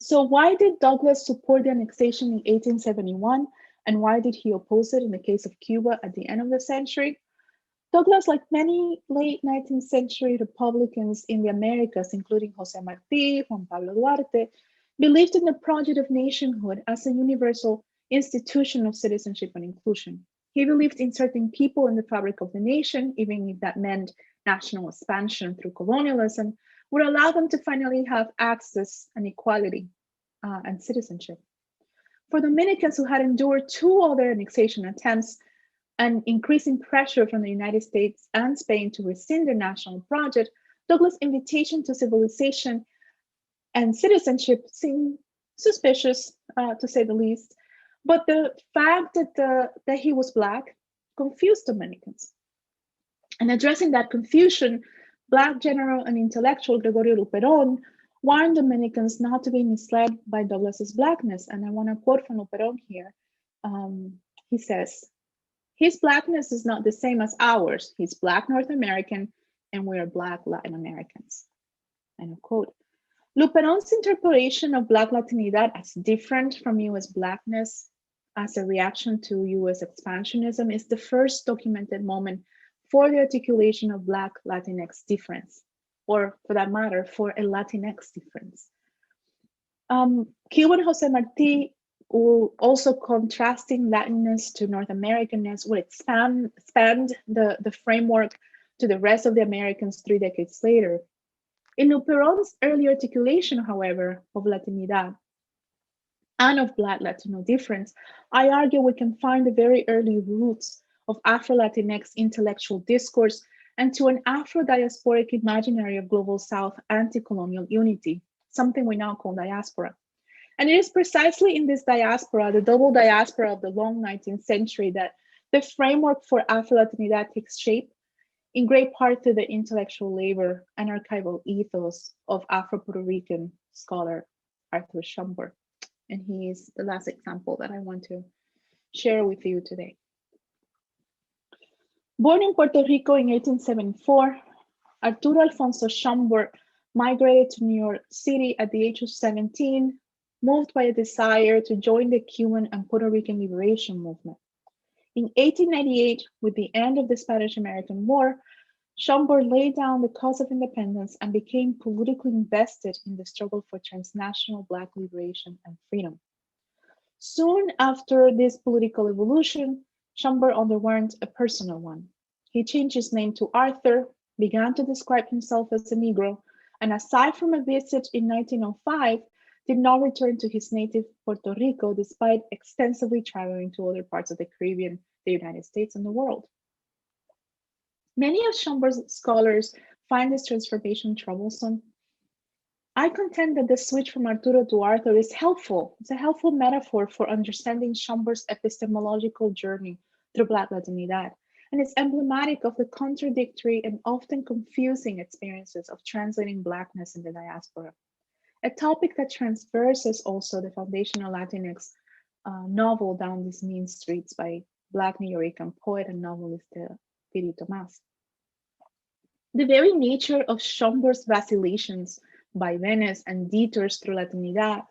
So why did Douglass support the annexation in 1871, and why did he oppose it in the case of Cuba at the end of the century? Douglass, like many late 19th century Republicans in the Americas, including Jose Marti, Juan Pablo Duarte, believed in the project of nationhood as a universal institution of citizenship and inclusion. He believed inserting people in the fabric of the nation, even if that meant national expansion through colonialism, would allow them to finally have access and equality and citizenship. For Dominicans who had endured 2 other annexation attempts, and increasing pressure from the United States and Spain to rescind their national project, Douglas' invitation to civilization and citizenship seemed suspicious, to say the least. But the fact that he was Black confused Dominicans. And addressing that confusion, Black general and intellectual Gregorio Luperón warned Dominicans not to be misled by Douglas's Blackness. And I want to quote from Luperón here. He says, "His Blackness is not the same as ours. He's Black North American, and we're Black Latin Americans." End of quote. Luperón's interpretation of Black Latinidad as different from US Blackness as a reaction to US expansionism is the first documented moment for the articulation of Black Latinx difference, or for that matter, for a Latinx difference. Cuban Jose Marti, also contrasting Latinness to North Americanness, would expand the framework to the rest of the Americans 3 decades later. In Luperón's early articulation, however, of Latinidad and of Black Latino difference, I argue we can find the very early roots of Afro-Latinx intellectual discourse and to an Afro-diasporic imaginary of global South anti-colonial unity, something we now call diaspora. And it is precisely in this diaspora, the double diaspora of the long 19th century, that the framework for Afro-Latinidad takes shape, in great part through the intellectual labor and archival ethos of Afro-Puerto Rican scholar Arthur Schomburg. And he is the last example that I want to share with you today. Born in Puerto Rico in 1874, Arturo Alfonso Schomburg migrated to New York City at the age of 17, moved by a desire to join the Cuban and Puerto Rican liberation movement. In 1898, with the end of the Spanish-American War, Schomburg laid down the cause of independence and became politically invested in the struggle for transnational Black liberation and freedom. Soon after this political evolution, Schomburg underwent a personal one. He changed his name to Arthur, began to describe himself as a Negro, and aside from a visit in 1905, did not return to his native Puerto Rico despite extensively traveling to other parts of the Caribbean, the United States, and the world. Many of Schomburg's scholars find this transformation troublesome. I contend that the switch from Arturo to Arthur is helpful. It's a helpful metaphor for understanding Schomburg's epistemological journey through Black Latinidad, and it's emblematic of the contradictory and often confusing experiences of translating Blackness in the diaspora, a topic that transverses also the foundational Latinx novel Down These Mean Streets by Black Nuyorican poet and novelist Piri Tomás. The very nature of Schomburg's vacillations, Vaivenes, and detours through Latinidad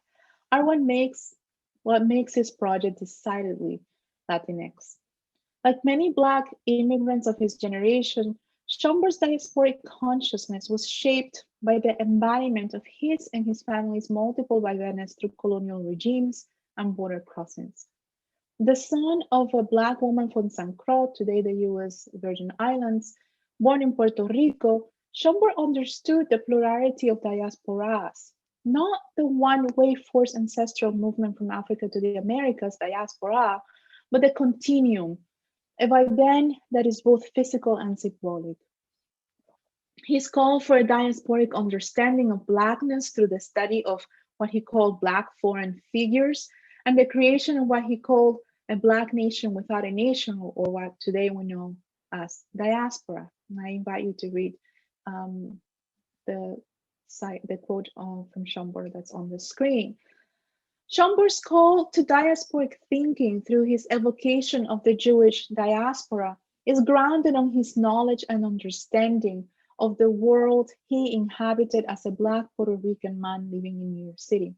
are what makes his project decidedly Latinx. Like many Black immigrants of his generation, Schomburg's diasporic consciousness was shaped by the embodiment of his and his family's multiple Vaivenes through colonial regimes and border crossings. The son of a Black woman from San Croix, today the US Virgin Islands, born in Puerto Rico, Schomburg understood the plurality of diasporas, not the one-way forced ancestral movement from Africa to the Americas, diaspora, but the continuum, a Vaivén that is both physical and symbolic. His call for a diasporic understanding of Blackness through the study of what he called Black foreign figures and the creation of what he called a Black nation without a nation, or what today we know as diaspora. And I invite you to read the quote from Schomburg that's on the screen. Schomburg's call to diasporic thinking through his evocation of the Jewish diaspora is grounded on his knowledge and understanding of the world he inhabited as a Black Puerto Rican man living in New York City.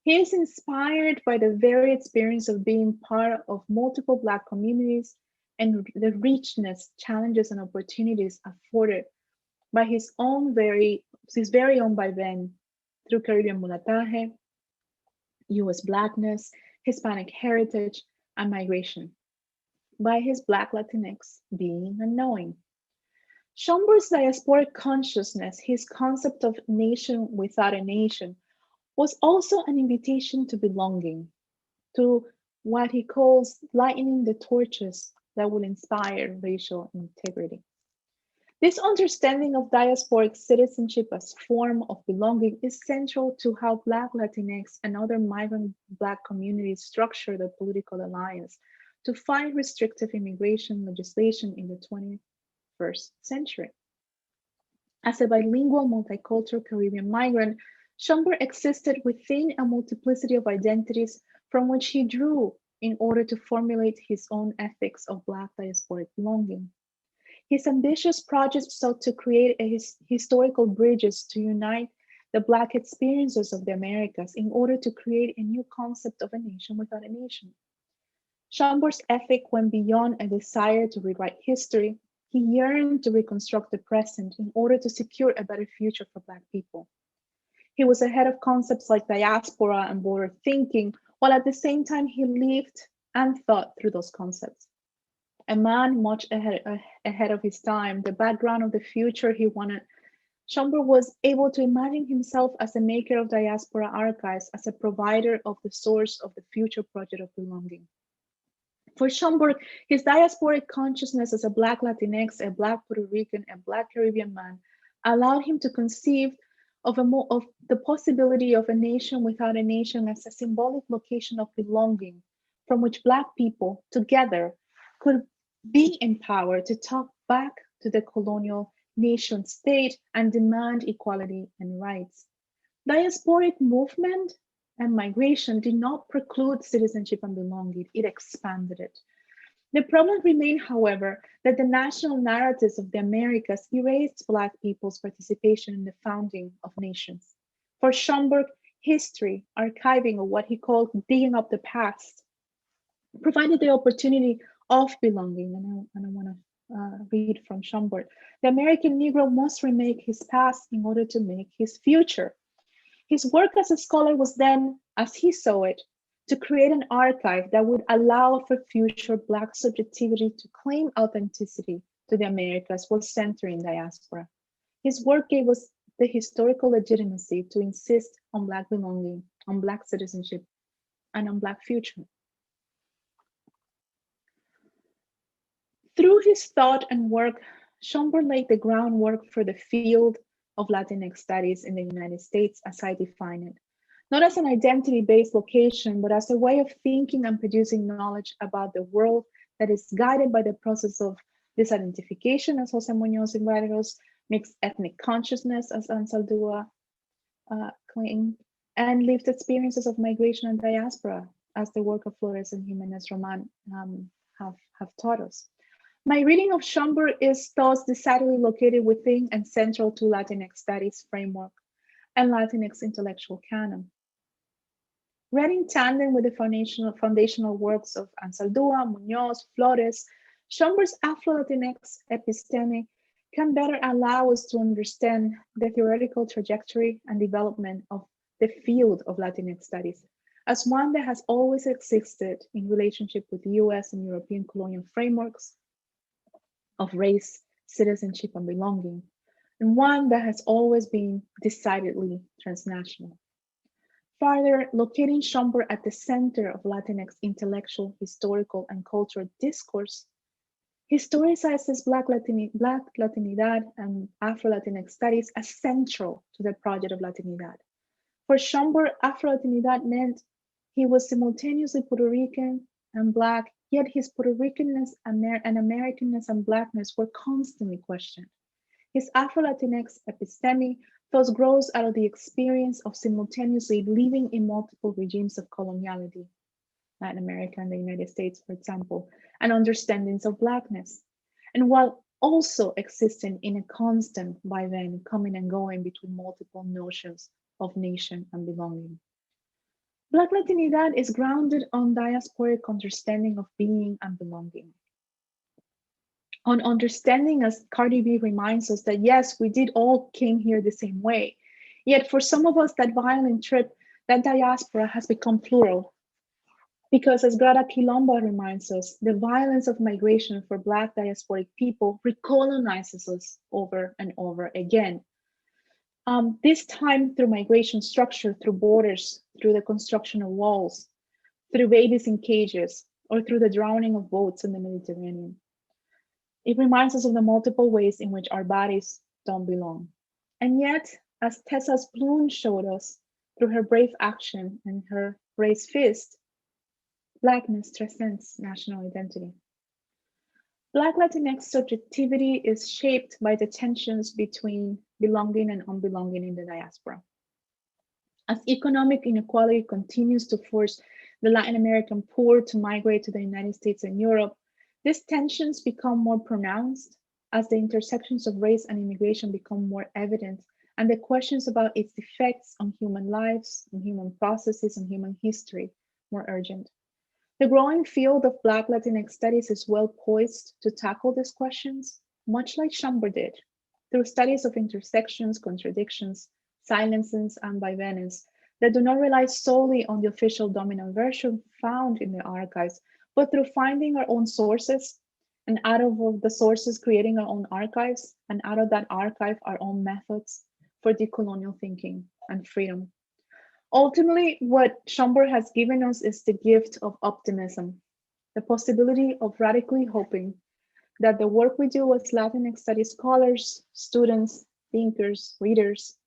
He is inspired by the very experience of being part of multiple Black communities and the richness, challenges, and opportunities afforded by his very own Vaivén through Caribbean mulataje, US Blackness, Hispanic heritage, and migration, by his Black Latinx being and knowing. Schomburg's diasporic consciousness, his concept of nation without a nation, was also an invitation to belonging, to what he calls lightening the torches that will inspire racial integrity. This understanding of diasporic citizenship as form of belonging is central to how Black, Latinx, and other migrant Black communities structure their political alliance to fight restrictive immigration legislation in the 21st century. As a bilingual, multicultural Caribbean migrant, Schomburg existed within a multiplicity of identities from which he drew in order to formulate his own ethics of Black diasporic belonging. His ambitious project sought to create historical bridges to unite the Black experiences of the Americas in order to create a new concept of a nation without a nation. Schomburg's ethic went beyond a desire to rewrite history. He yearned to reconstruct the present in order to secure a better future for Black people. He was ahead of concepts like diaspora and border thinking, while at the same time he lived and thought through those concepts. A man much ahead of his time, the background of the future he wanted, Schomburg was able to imagine himself as a maker of diaspora archives, as a provider of the source of the future project of belonging. For Schomburg, his diasporic consciousness as a Black Latinx, a Black Puerto Rican, and Black Caribbean man allowed him to conceive of the possibility of a nation without a nation as a symbolic location of belonging from which Black people together could be empowered to talk back to the colonial nation state and demand equality and rights. Diasporic movement and migration did not preclude citizenship and belonging, it expanded it. The problem remained, however, that the national narratives of the Americas erased Black people's participation in the founding of nations. For Schomburg, history, archiving, or what he called digging up the past, provided the opportunity of belonging. And I want to read from Schomburg. The American Negro must remake his past in order to make his future. His work as a scholar was then, as he saw it, to create an archive that would allow for future Black subjectivity to claim authenticity to the Americas while centering diaspora. His work gave us the historical legitimacy to insist on Black belonging, on Black citizenship, and on Black future. Through his thought and work, Schomburg laid the groundwork for the field of Latinx studies in the United States as I define it, not as an identity-based location, but as a way of thinking and producing knowledge about the world that is guided by the process of disidentification, as Jose Muñoz y Vargas, mixed ethnic consciousness, as Ansaldúa claimed, and lived experiences of migration and diaspora, as the work of Flores and Jimenez Roman have taught us. My reading of Schomburg is thus decidedly located within and central to Latinx studies framework and Latinx intellectual canon. Read in tandem with the foundational works of Ansaldúa, Muñoz, Flores, Schomburg's Afro-Latinx episteme can better allow us to understand the theoretical trajectory and development of the field of Latinx studies as one that has always existed in relationship with US and European colonial frameworks of race, citizenship, and belonging, and one that has always been decidedly transnational. Further, locating Schomburg at the center of Latinx intellectual, historical, and cultural discourse, historicizes Black Latinidad and Afro-Latinx studies as central to the project of Latinidad. For Schomburg, Afro-Latinidad meant he was simultaneously Puerto Rican and Black, yet his Puerto Ricanness and Americanness and Blackness were constantly questioned. His Afro-Latinx episteme thus grows out of the experience of simultaneously living in multiple regimes of coloniality, Latin America and the United States, for example, and understandings of Blackness, and while also existing in a constant Vaivenes, coming and going between multiple notions of nation and belonging. Black Latinidad is grounded on diasporic understanding of being and belonging. On understanding, as Cardi B reminds us, that yes, we did all came here the same way. Yet for some of us, that violent trip, that diaspora has become plural. Because as Grada Quilombo reminds us, the violence of migration for Black diasporic people recolonizes us over and over again. This time through migration structure, through borders, through the construction of walls, through babies in cages, or through the drowning of boats in the Mediterranean. It reminds us of the multiple ways in which our bodies don't belong. And yet, as Tessa Bloom showed us through her brave action and her raised fist, Blackness transcends national identity. Black Latinx subjectivity is shaped by the tensions between belonging and unbelonging in the diaspora. As economic inequality continues to force the Latin American poor to migrate to the United States and Europe, these tensions become more pronounced as the intersections of race and immigration become more evident, and the questions about its effects on human lives, on human processes, and human history more urgent. The growing field of Black Latinx studies is well poised to tackle these questions, much like Chambord did, through studies of intersections, contradictions, silences, and Vaivenes that do not rely solely on the official dominant version found in the archives, but through finding our own sources, and out of the sources creating our own archives, and out of that archive our own methods for decolonial thinking and freedom. Ultimately, what Chambord has given us is the gift of optimism, the possibility of radically hoping that the work we do as Latinx studies scholars, students, thinkers, readers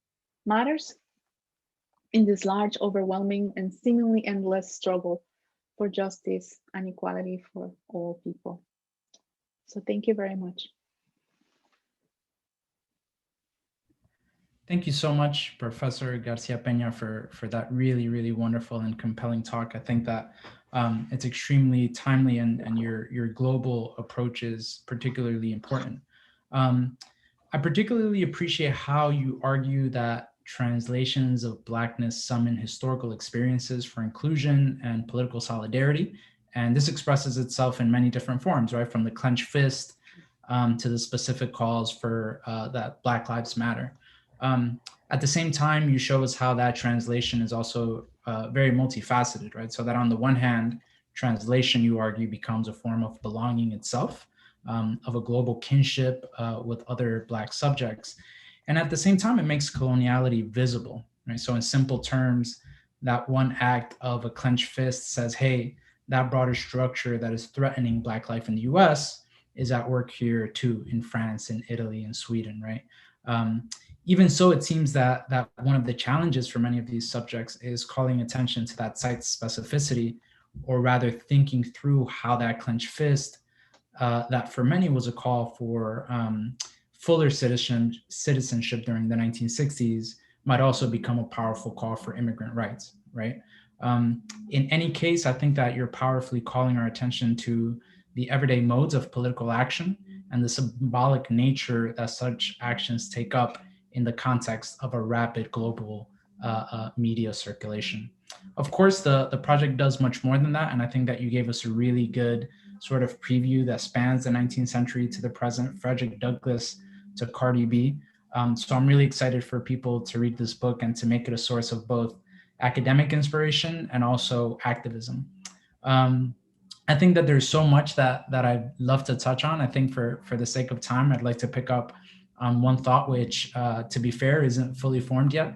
matters in this large, overwhelming, and seemingly endless struggle for justice and equality for all people. So thank you very much. Thank you so much, Professor Garcia Peña, for that really, really wonderful and compelling talk. I think that it's extremely timely, and your global approach is particularly important. I particularly appreciate how you argue that translations of Blackness summon historical experiences for inclusion and political solidarity. And this expresses itself in many different forms, right? From the clenched fist to the specific calls for that Black Lives Matter. At the same time, you show us how that translation is also very multifaceted, right? So that on the one hand, translation, you argue, becomes a form of belonging itself, of a global kinship with other Black subjects. And at the same time, it makes coloniality visible, right? So in simple terms, that one act of a clenched fist says, hey, that broader structure that is threatening Black life in the US is at work here too, in France, in Italy, and Sweden, right? Even so, it seems that one of the challenges for many of these subjects is calling attention to that site specificity, or rather thinking through how that clenched fist, that for many was a call for fuller citizenship during the 1960s, might also become a powerful call for immigrant rights, right? In any case, I think that you're powerfully calling our attention to the everyday modes of political action and the symbolic nature that such actions take up in the context of a rapid global media circulation. Of course, the project does much more than that, and I think that you gave us a really good sort of preview that spans the 19th century to the present, Frederick Douglass to Cardi B. So I'm really excited for people to read this book and to make it a source of both academic inspiration and also activism. I think that there's so much that I'd love to touch on. I think for the sake of time, I'd like to pick up on one thought, which, to be fair, isn't fully formed yet.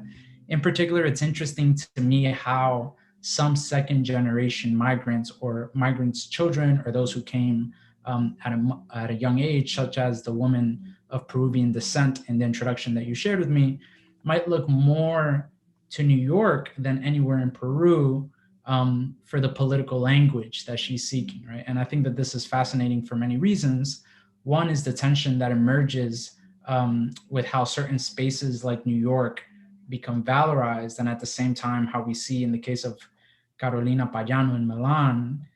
In particular, it's interesting to me how some second generation migrants or migrants' children, or those who came at a young age, such as the woman of Peruvian descent in the introduction that you shared with me, might look more to New York than anywhere in Peru for the political language that she's seeking, right? And I think that this is fascinating for many reasons. One is the tension that emerges with how certain spaces like New York become valorized, and at the same time, how we see in the case of Carolina Payano in Milan,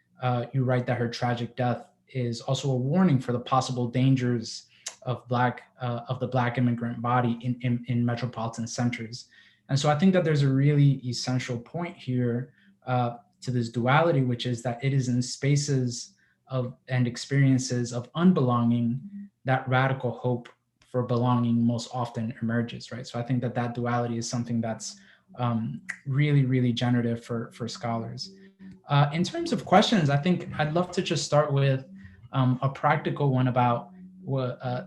you write that her tragic death is also a warning for the possible dangers of the Black immigrant body in metropolitan centers. And so I think that there's a really essential point here to this duality, which is that it is in spaces of and experiences of unbelonging that radical hope for belonging most often emerges, right? So I think that duality is something that's really, really generative for scholars. In terms of questions, I think I'd love to just start with a practical one about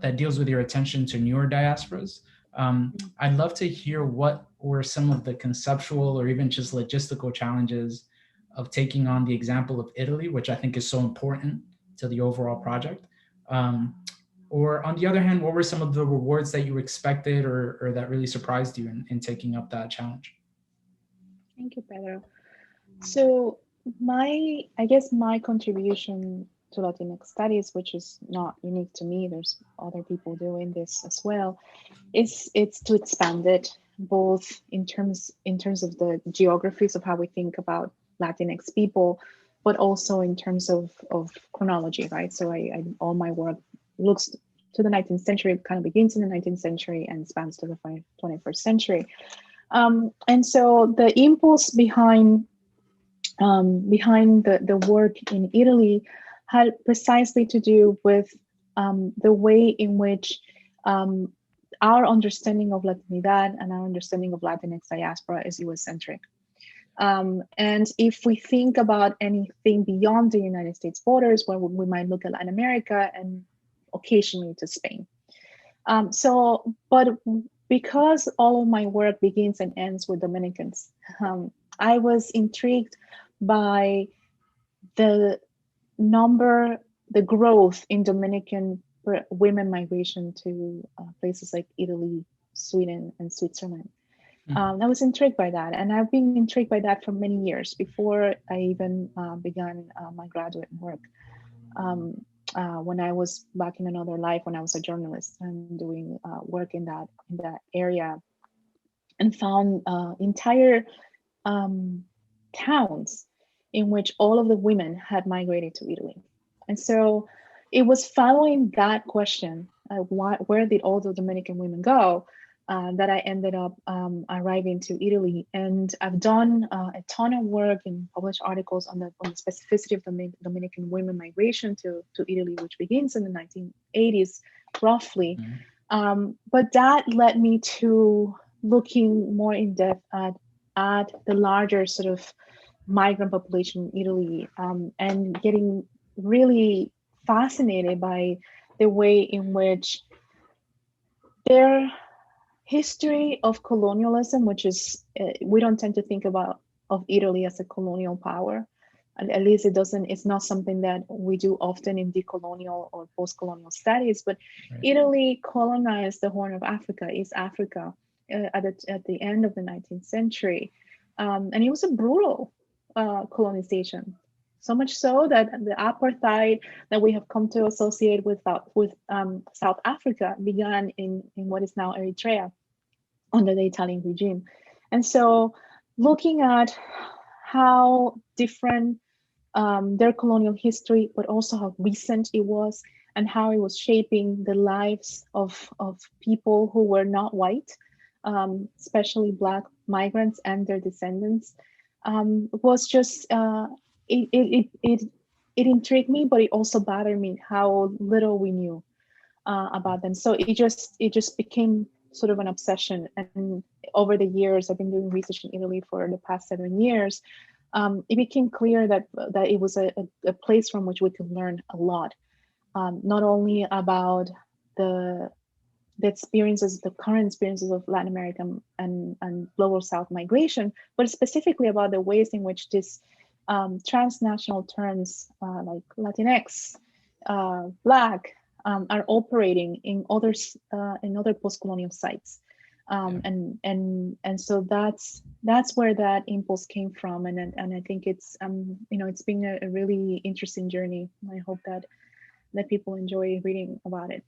that deals with your attention to newer diasporas. I'd love to hear what were some of the conceptual or even just logistical challenges taking on the example of Italy, which I think is so important to the overall project? Or on the other hand, what were some of the rewards that you expected or that really surprised you in taking up that challenge? Thank you, Pedro. So I guess my contribution to Latinx studies, which is not unique to me, there's other people doing this as well, it's to expand it both in terms of the geographies of how we think about Latinx people, but also in terms of chronology, right? So I all my work looks to the 19th century, kind of begins in the 19th century and spans to the 21st century. And so the impulse behind the work in Italy had precisely to do with the way in which our understanding of Latinidad and our understanding of Latinx diaspora is US-centric. And if we think about anything beyond the United States borders, where we might look at Latin America and occasionally to Spain. But because all of my work begins and ends with Dominicans, I was intrigued by the growth in Dominican women migration to places like Italy, Sweden, and Switzerland. I was intrigued by that, and I've been intrigued by that for many years before I even began my graduate work. When I was back in another life, when I was a journalist and doing work in that area, and found entire towns in which all of the women had migrated to Italy. And so it was following that question, where did all the Dominican women go, that I ended up arriving to Italy. And I've done a ton of work and published articles on the specificity of the Dominican women migration to Italy, which begins in the 1980s, roughly. But that led me to looking more in depth at the larger sort of migrant population in Italy, and getting really fascinated by the way in which their history of colonialism, which is, we don't tend to think of Italy as a colonial power. At least it's not something that we do often in decolonial or post-colonial studies, but right. Italy colonized the Horn of Africa, East Africa, at the end of the 19th century. And it was a brutal colonization. So much so that the apartheid that we have come to associate with South Africa began in what is now Eritrea under the Italian regime. And so looking at how different their colonial history, but also how recent it was and how it was shaping the lives of people who were not white, especially Black migrants and their descendants, was just, it intrigued me, but it also bothered me how little we knew about them. So it just became sort of an obsession. And over the years, I've been doing research in Italy for the past 7 years. It became clear that it was a place from which we could learn a lot, not only about the experiences, the current experiences of Latin American and Global South migration, but specifically about the ways in which this transnational terms like Latinx, Black, are operating in other post-colonial sites. And so that's where that impulse came from, and I think it's it's been a really interesting journey. I hope that people enjoy reading about it.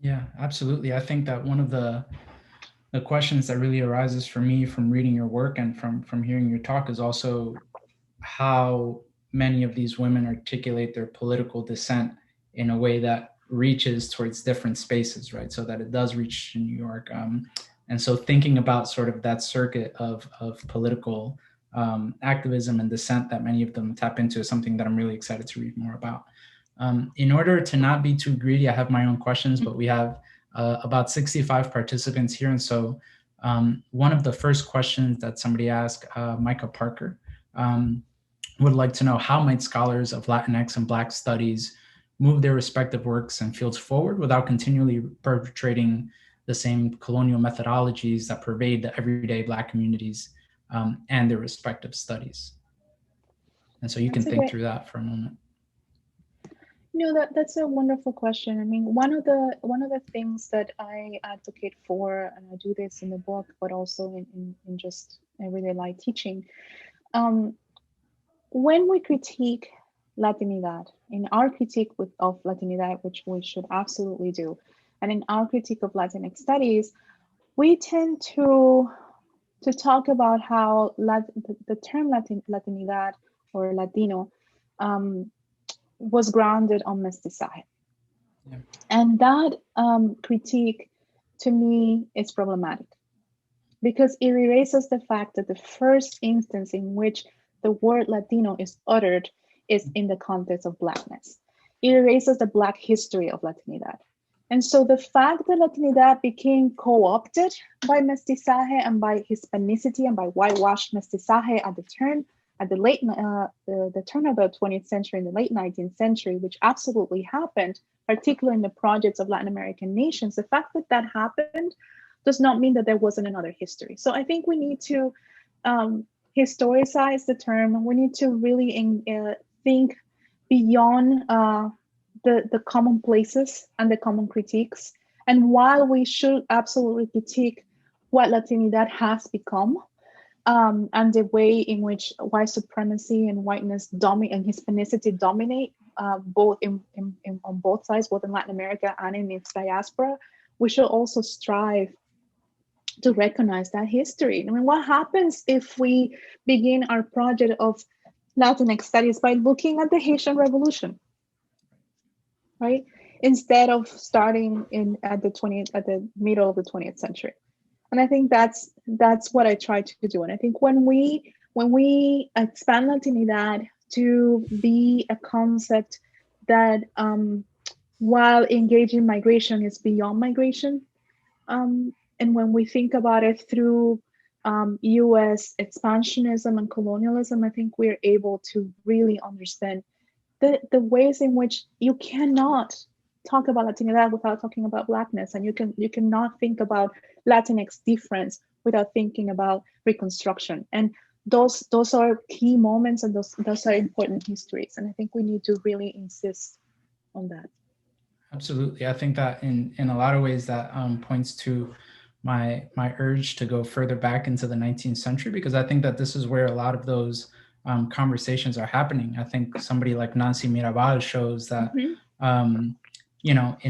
Yeah, absolutely. I think that one of the questions that really arises for me from reading your work and from hearing your talk is also how many of these women articulate their political dissent in a way that reaches towards different spaces, right? So that it does reach New York. And so thinking about sort of that circuit of political activism and dissent that many of them tap into is something that I'm really excited to read more about. In order to not be too greedy, I have my own questions, but we have about 65 participants here. And so one of the first questions that somebody asked, Micah Parker, would like to know, how might scholars of Latinx and Black studies move their respective works and fields forward without continually perpetrating the same colonial methodologies that pervade the everyday Black communities and their respective studies? And so you can think through that for a moment. That's a wonderful question. I mean, one of the things that I advocate for, and I do this in the book, but also in just everyday life teaching, when we critique Latinidad, in our critique of Latinidad, which we should absolutely do, and in our critique of Latinx studies, we tend to talk about how the term Latinidad or Latino was grounded on mestizaje. Yeah. And that critique, to me, is problematic because it erases the fact that the first instance in which the word Latino is uttered is in the context of Blackness. It erases the Black history of Latinidad. And so the fact that Latinidad became co-opted by mestizaje and by Hispanicity and by whitewashed mestizaje at the turn of the 20th century and the late 19th century, which absolutely happened, particularly in the projects of Latin American nations, the fact that that happened does not mean that there wasn't another history. So I think we need to historicize the term. We need to really think beyond the commonplaces and the common critiques. And while we should absolutely critique what Latinidad has become, and the way in which white supremacy and whiteness and Hispanicity dominate both on both sides, both in Latin America and in its diaspora, we should also strive to recognize that history. I mean, what happens if we begin our project of Latinx studies by looking at the Haitian Revolution, right? Instead of starting at the middle of the 20th century. And I think that's what I try to do. And I think when we expand Latinidad to be a concept that while engaging migration is beyond migration, and when we think about it through US expansionism and colonialism, I think we're able to really understand the ways in which you cannot talk about Latinidad without talking about Blackness, and you cannot think about Latinx difference without thinking about Reconstruction. And those are key moments, and those are important histories. And I think we need to really insist on that. Absolutely. I think that in a lot of ways that points to my urge to go further back into the 19th century, because I think that this is where a lot of those conversations are happening. I think somebody like Nancy Mirabal shows that, in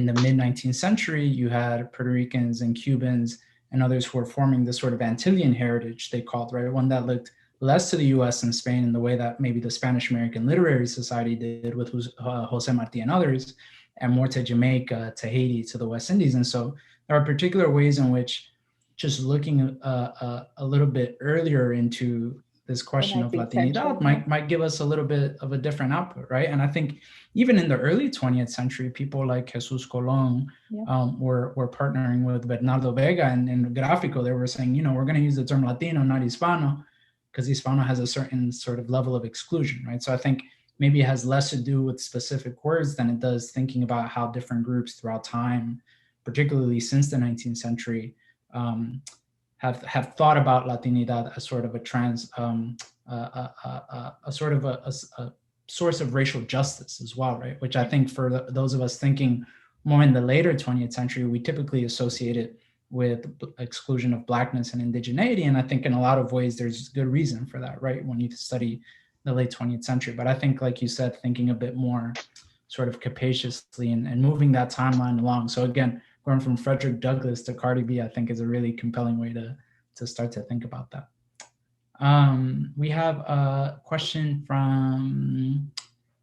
the mid 19th century, you had Puerto Ricans and Cubans and others who were forming this sort of Antillean heritage, they called, right? One that looked less to the US and Spain in the way that maybe the Spanish American Literary Society did with Jose Marti and others, and more to Jamaica, to Haiti, to the West Indies. And so there are particular ways in which just looking a little bit earlier into this question of Latinidad might give us a little bit of a different output, right? And I think even in the early 20th century, people like Jesus Colon were partnering with Bernardo Vega and in Gráfico. They were saying, we're going to use the term Latino, not Hispano, because Hispano has a certain sort of level of exclusion, right? So I think maybe it has less to do with specific words than it does thinking about how different groups throughout time, particularly since the 19th century, have thought about Latinidad as sort of a source of racial justice as well, right? Which I think for those of us thinking more in the later 20th century, we typically associate it with exclusion of Blackness and indigeneity. And I think in a lot of ways, there's good reason for that, right? When you study the late 20th century. But I think, like you said, thinking a bit more sort of capaciously and moving that timeline along. So again, going from Frederick Douglass to Cardi B, I think is a really compelling way to start to think about that. We have a question from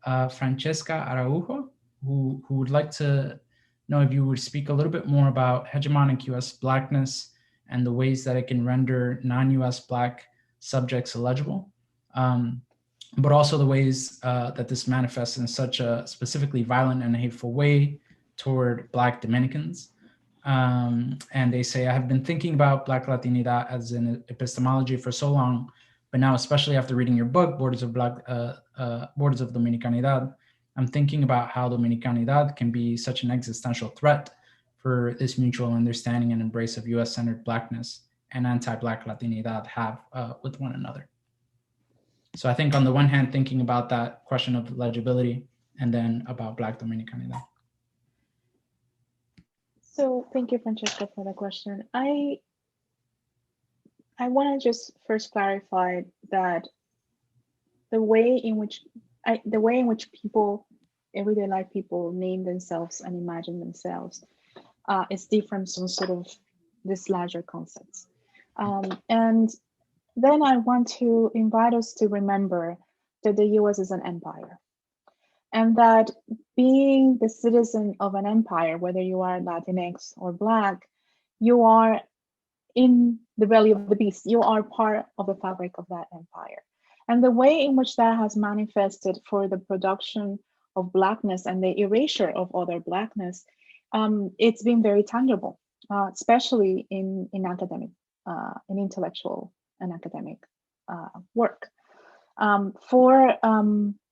Francesca Araujo, who would like to know if you would speak a little bit more about hegemonic US Blackness and the ways that it can render non-US Black subjects illegible, but also the ways that this manifests in such a specifically violent and hateful way toward Black Dominicans. And they say, I have been thinking about Black Latinidad as an epistemology for so long, but now, especially after reading your book, Borders of Dominicanidad, I'm thinking about how Dominicanidad can be such an existential threat for this mutual understanding and embrace of US-centered Blackness and anti-Black Latinidad have with one another. So I think on the one hand, thinking about that question of legibility, and then about Black Dominicanidad. So thank you, Francesca, for the question. I want to just first clarify that the way in which people, everyday life people, name themselves and imagine themselves is different from sort of this larger concepts. And then I want to invite us to remember that the US is an empire, and that being the citizen of an empire, whether you are Latinx or Black, you are in the belly of the beast. You are part of the fabric of that empire. And the way in which that has manifested for the production of Blackness and the erasure of other Blackness, it's been very tangible, especially in academic, in intellectual and academic work. For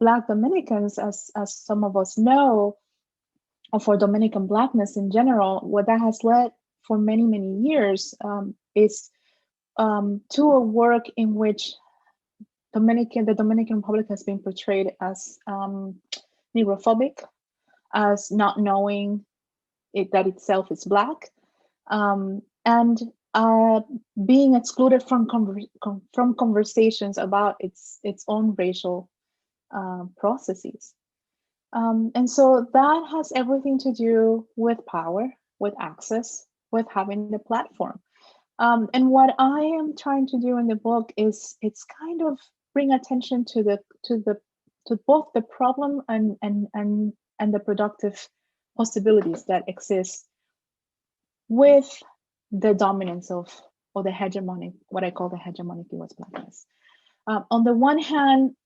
Black Dominicans, as some of us know, or for Dominican Blackness in general, what that has led for many, many years is to a work in which the Dominican Republic has been portrayed as negrophobic, as not knowing that itself is Black, and being excluded from conversations about its own racial processes. And so that has everything to do with power, with access, with having the platform. And what I am trying to do in the book is it's kind of bring attention to both the problem and the productive possibilities that exist with the dominance of, or the hegemonic, what I call the hegemonic US Blackness. On the one hand,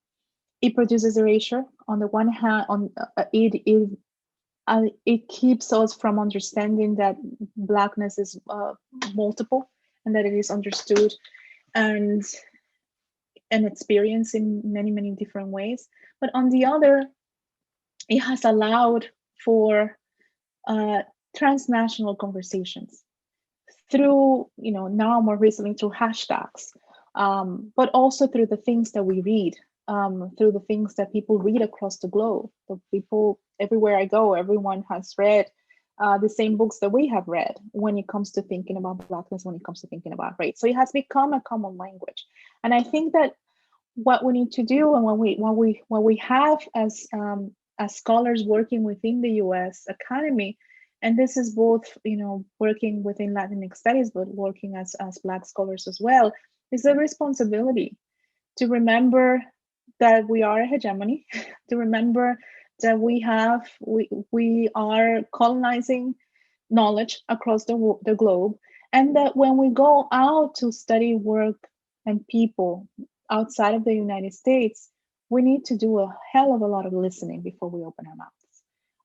it produces erasure. On the one hand, it keeps us from understanding that Blackness is multiple, and that it is understood and experienced in many, many different ways. But on the other, it has allowed for transnational conversations through, now more recently through hashtags, but also through the things that we read, through the things that people read across the globe. The people, everywhere I go, everyone has read the same books that we have read when it comes to thinking about Blackness, when it comes to thinking about race. So it has become a common language. And I think that what we need to do, and what we have as scholars working within the US Academy, and this is both, working within Latinx studies, but working as Black scholars as well, is the responsibility to remember that we are a hegemony, to remember that we are colonizing knowledge across the globe, and that when we go out to study work and people outside of the United States, we need to do a hell of a lot of listening before we open our mouths.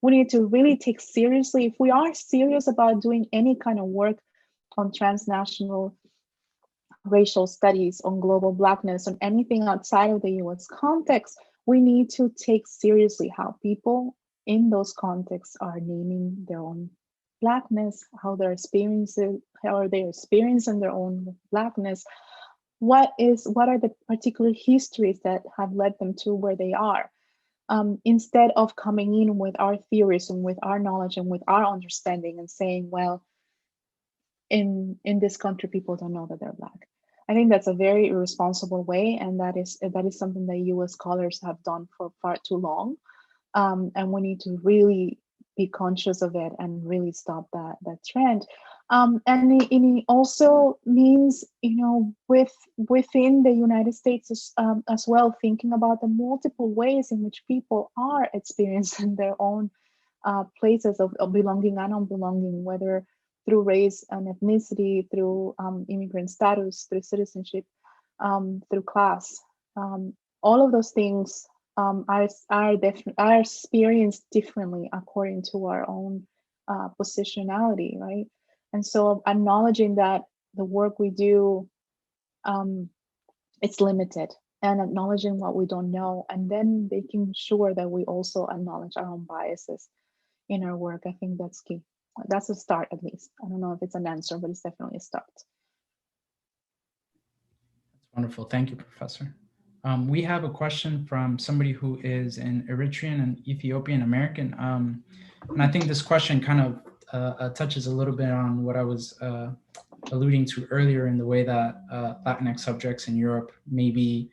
We need to really take seriously, if we are serious about doing any kind of work on transnational racial studies, on global Blackness, on anything outside of the US context, we need to take seriously how people in those contexts are naming their own Blackness, how they're experiencing their own Blackness. What are the particular histories that have led them to where they are? Instead of coming in with our theories and with our knowledge and with our understanding and saying, well, in this country, people don't know that they're Black. I think that's a very irresponsible way, and that is something that US scholars have done for far too long. And we need to really be conscious of it and really stop that trend. And it also means, within the United States as well, thinking about the multiple ways in which people are experiencing their own places of belonging and unbelonging, whether through race and ethnicity, through immigrant status, through citizenship, through class. All of those things are experienced differently according to our own positionality, right? And so acknowledging that the work we do, it's limited, and acknowledging what we don't know, and then making sure that we also acknowledge our own biases in our work. I think that's key. That's a start, at least. I don't know if it's an answer, but it's definitely a start. That's wonderful. Thank you, Professor. We have a question from somebody who is an Eritrean and Ethiopian American. And I think this question kind of touches a little bit on what I was alluding to earlier in the way that Latinx subjects in Europe maybe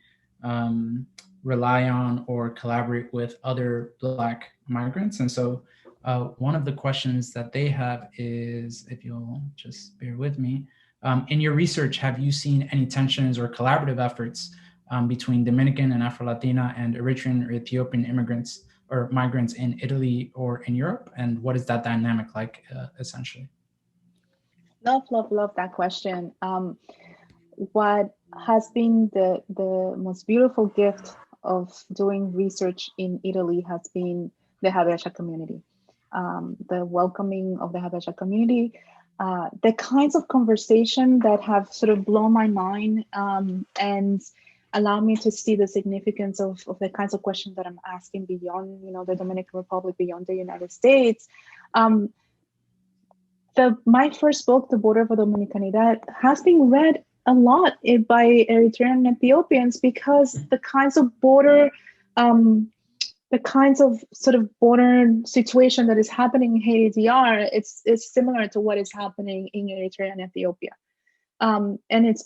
rely on or collaborate with other Black migrants. And so one of the questions that they have is, if you'll just bear with me, in your research, have you seen any tensions or collaborative efforts between Dominican and Afro-Latina and Eritrean or Ethiopian immigrants or migrants in Italy or in Europe? And what is that dynamic like, essentially? Love that question. What has been the most beautiful gift of doing research in Italy has been the Habesha community, the welcoming of the Habesha community, the kinds of conversation that have sort of blown my mind and allow me to see the significance of the kinds of questions that I'm asking beyond, the Dominican Republic, beyond the United States. My first book, The Border of Dominicanidad, has been read a lot by Eritrean and Ethiopians because the kinds of border, the kinds of sort of border situation that is happening in Haiti DR, it's similar to what is happening in Eritrea and Ethiopia. And it's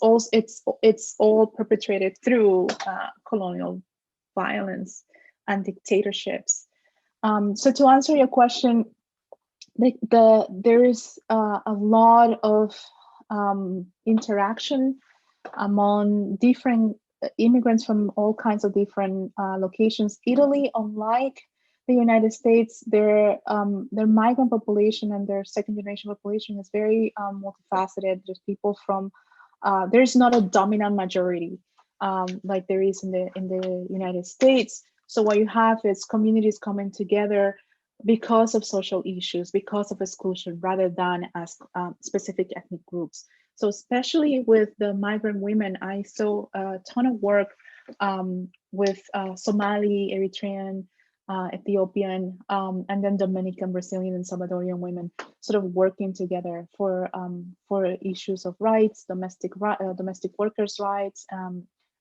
all perpetrated through colonial violence and dictatorships. So to answer your question, there is a lot of interaction among different immigrants from all kinds of different locations. Italy, unlike the United States, their migrant population and their second generation population is very multifaceted. There's people from there's not a dominant majority like there is in the United States. So what you have is communities coming together because of social issues, because of exclusion, rather than as specific ethnic groups. So especially with the migrant women, I saw a ton of work with Somali, Eritrean, Ethiopian, and then Dominican, Brazilian, and Salvadorian women sort of working together for issues of rights, domestic workers' rights,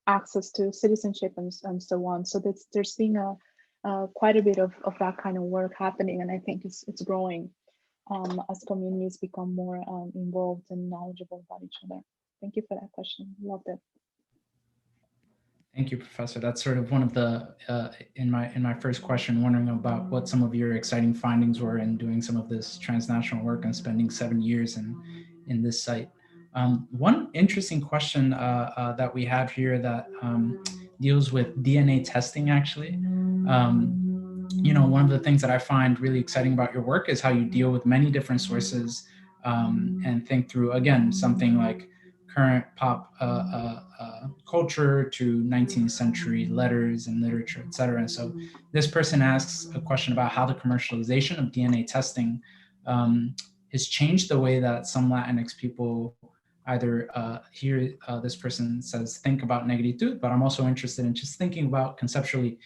access to citizenship, and so on. So there's been quite a bit of that kind of work happening, and I think it's growing as communities become more involved and knowledgeable about each other. Thank you for that question. Loved it. Thank you, Professor. That's sort of one of the in my first question, wondering about what some of your exciting findings were in doing some of this transnational work and spending 7 years in this site. One interesting question that we have here that deals with DNA testing, actually. One of the things that I find really exciting about your work is how you deal with many different sources and think through, again, something like current pop culture to 19th century letters and literature, et cetera. And so this person asks a question about how the commercialization of DNA testing has changed the way that some Latinx people either here, this person says, think about negritud, but I'm also interested in just thinking about conceptually,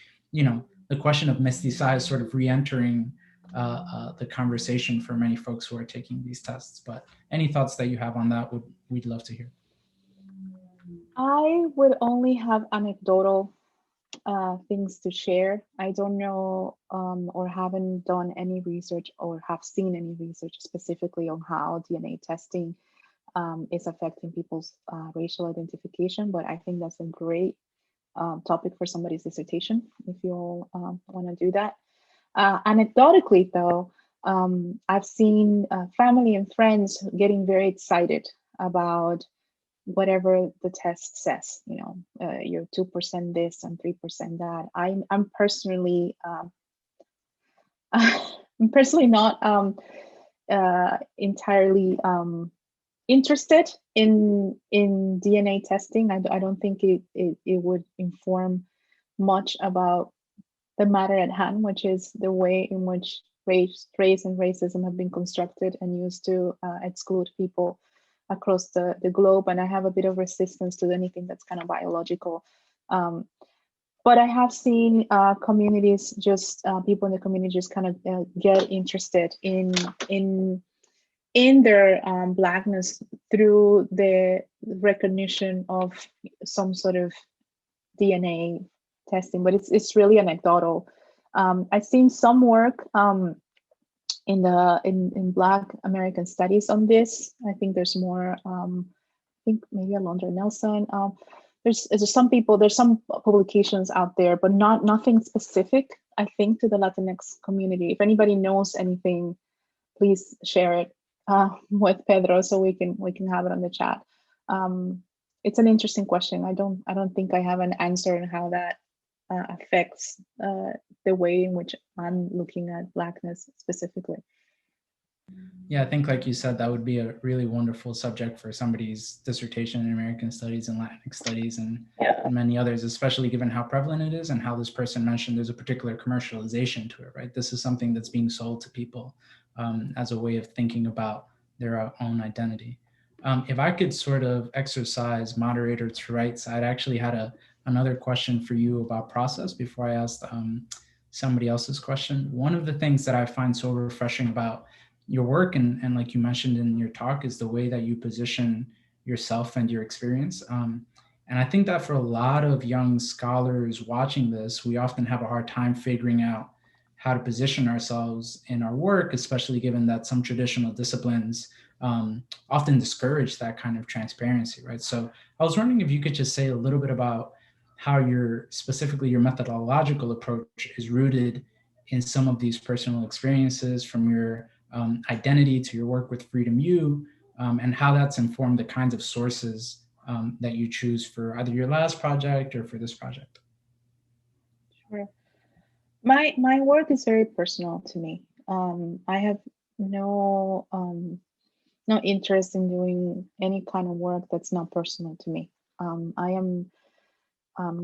the question of mestizaje sort of re-entering the conversation for many folks who are taking these tests. But any thoughts that you have on that, we'd love to hear. I would only have anecdotal things to share. I don't know or haven't done any research or have seen any research specifically on how DNA testing is affecting people's racial identification, but I think that's a great topic for somebody's dissertation if you all want to do that. Anecdotally, though, I've seen family and friends getting very excited about whatever the test says. You're 2% this and 3% that. I'm personally not entirely interested in DNA testing. I don't think it would inform much about the matter at hand, which is the way in which race and racism have been constructed and used to exclude people across the globe. And I have a bit of resistance to anything that's kind of biological. But I have seen communities, people in the community just kind of get interested in their Blackness through the recognition of some sort of DNA testing, but it's really anecdotal. I've seen some work in Black American studies on this. I think there's more. I think maybe Alondra Nelson. There's some people. There's some publications out there, but nothing specific. I think to the Latinx community. If anybody knows anything, please share it with Pedro so we can have it on the chat. It's an interesting question. I don't think I have an answer on how that affects the way in which I'm looking at Blackness specifically. Yeah, I think, like you said, that would be a really wonderful subject for somebody's dissertation in American Studies and Latinx Studies and many others, especially given how prevalent it is and how this person mentioned there's a particular commercialization to it, right? This is something that's being sold to people as a way of thinking about their own identity. If I could sort of exercise moderator's rights, I'd actually had another question for you about process before I asked somebody else's question. One of the things that I find so refreshing about your work and like you mentioned in your talk is the way that you position yourself and your experience. And I think that for a lot of young scholars watching this, we often have a hard time figuring out how to position ourselves in our work, especially given that some traditional disciplines often discourage that kind of transparency, right? So I was wondering if you could just say a little bit about how specifically your methodological approach is rooted in some of these personal experiences, from your identity to your work with Freedom U, and how that's informed the kinds of sources that you choose for either your last project or for this project. Sure. My work is very personal to me. I have no interest in doing any kind of work that's not personal to me. I am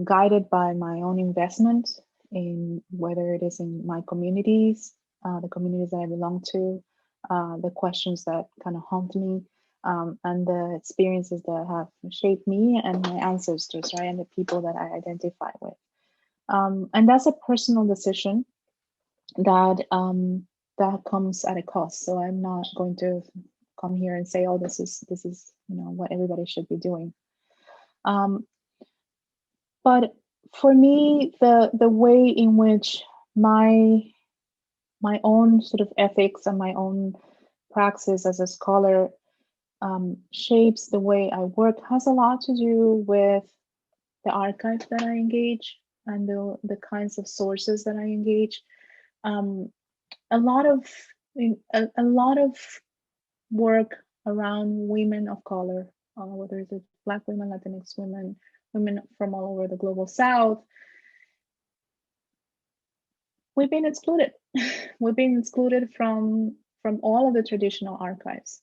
guided by my own investment in whether it is in my communities, the communities that I belong to, the questions that kind of haunt me, and the experiences that have shaped me and my ancestors, right, and the people that I identify with. And that's a personal decision that comes at a cost. So I'm not going to come here and say, oh, this is what everybody should be doing. But for me, the way in which my own sort of ethics and my own praxis as a scholar shapes the way I work has a lot to do with the archive that I engage and the kinds of sources that I engage. A lot of work around women of color, whether it's Black women, Latinx women, women from all over the global South, we've been excluded. We've been excluded from all of the traditional archives.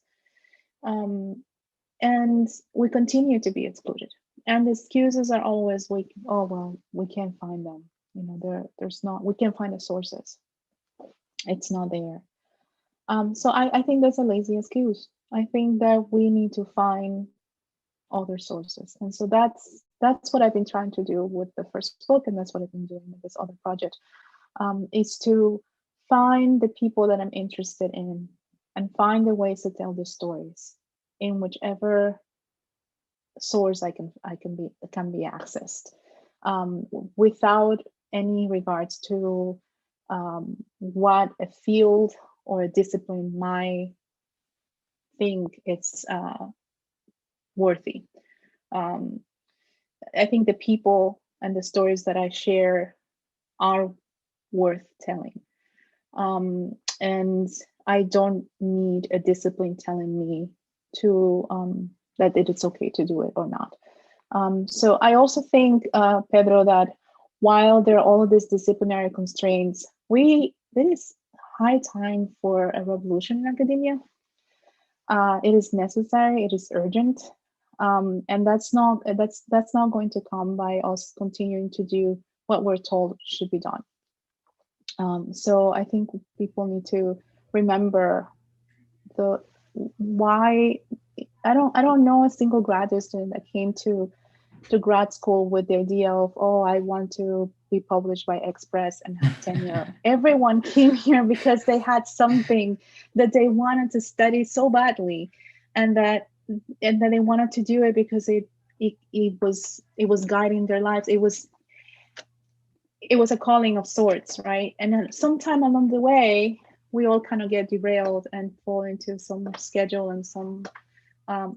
And we continue to be excluded. And the excuses are always, we can't find them. We can't find the sources. It's not there. So I think that's a lazy excuse. I think that we need to find other sources. And so that's what I've been trying to do with the first book, and that's what I've been doing with this other project, is to find the people that I'm interested in and find the ways to tell the stories in whichever source can be accessed, without any regards to what a field or a discipline might think it's worthy. I think the people and the stories that I share are worth telling. And I don't need a discipline telling me to that it's okay to do it or not. So I also think, Pedro, that while there are all of these disciplinary constraints, it is high time for a revolution in academia. It is necessary, it is urgent. And that's not going to come by us continuing to do what we're told should be done. So I think people need to remember why. I don't know a single graduate student that came to grad school with the idea of, oh, I want to be published by Express and have tenure. Everyone came here because they had something that they wanted to study so badly, and that they wanted to do it because it it was guiding their lives. It was a calling of sorts, right? And then sometime along the way, we all kind of get derailed and fall into some schedule and some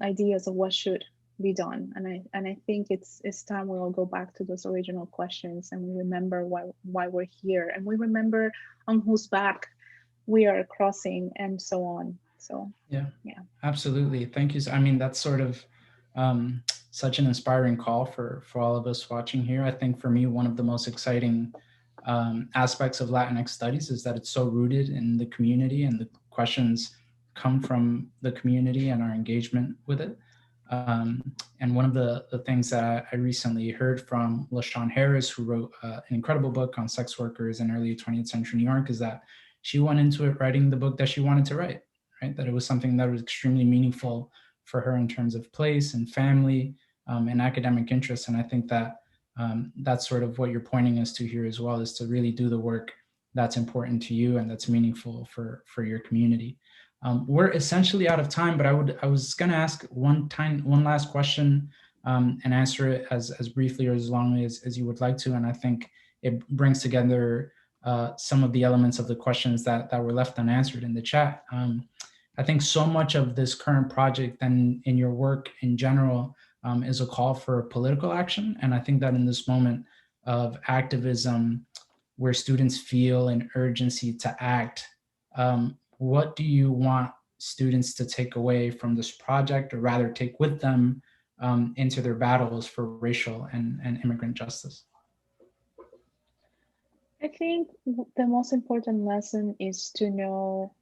ideas of what should be done. And I think it's time we all go back to those original questions, and we remember why we're here, and we remember on whose back we are crossing, and so on. So yeah, absolutely. Thank you. I mean, that's sort of such an inspiring call for all of us watching here. I think for me, one of the most exciting aspects of Latinx studies is that it's so rooted in the community, and the questions come from the community and our engagement with it. And one of the things that I recently heard from LaShawn Harris, who wrote an incredible book on sex workers in early 20th century New York, is that she went into it writing the book that she wanted to write, right? That it was something that was extremely meaningful for her in terms of place and family and academic interests. And I think that that's sort of what you're pointing us to here as well, is to really do the work that's important to you and that's meaningful for your community. We're essentially out of time, but I was going to ask one last question and answer it as briefly or as long as you would like to. And I think it brings together some of the elements of the questions that were left unanswered in the chat. I think so much of this current project and in your work in general is a call for political action. And I think that in this moment of activism, where students feel an urgency to act, what do you want students to take away from this project, or rather take with them into their battles for racial and immigrant justice? I think the most important lesson is to know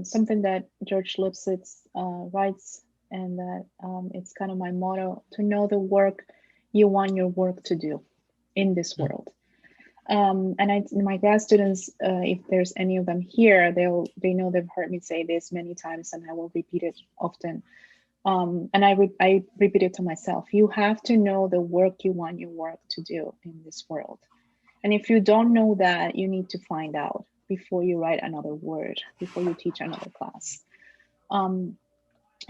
something that George Lipsitz writes, and that it's kind of my motto: to know the work you want your work to do in this world. And my grad students, if there's any of them here, they know they've heard me say this many times, and I will repeat it often. And I repeat it to myself: you have to know the work you want your work to do in this world. And if you don't know that, you need to find out before you write another word, before you teach another class.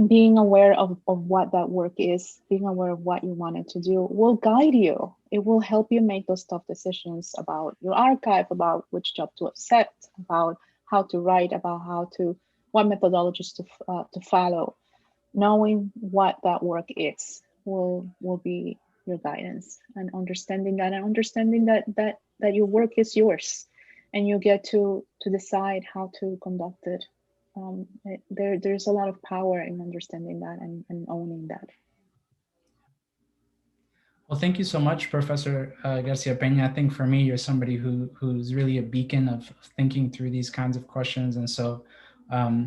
Being aware of what that work is, being aware of what you wanted to do, will guide you. It will help you make those tough decisions about your archive, about which job to accept, about how to write, about what methodologies to follow. Knowing what that work is will be your guidance, and understanding that your work is yours, and you get to decide how to conduct it. There's a lot of power in understanding that and owning that. Well, thank you so much, Professor Garcia Peña. I think for me, you're somebody who's really a beacon of thinking through these kinds of questions. And so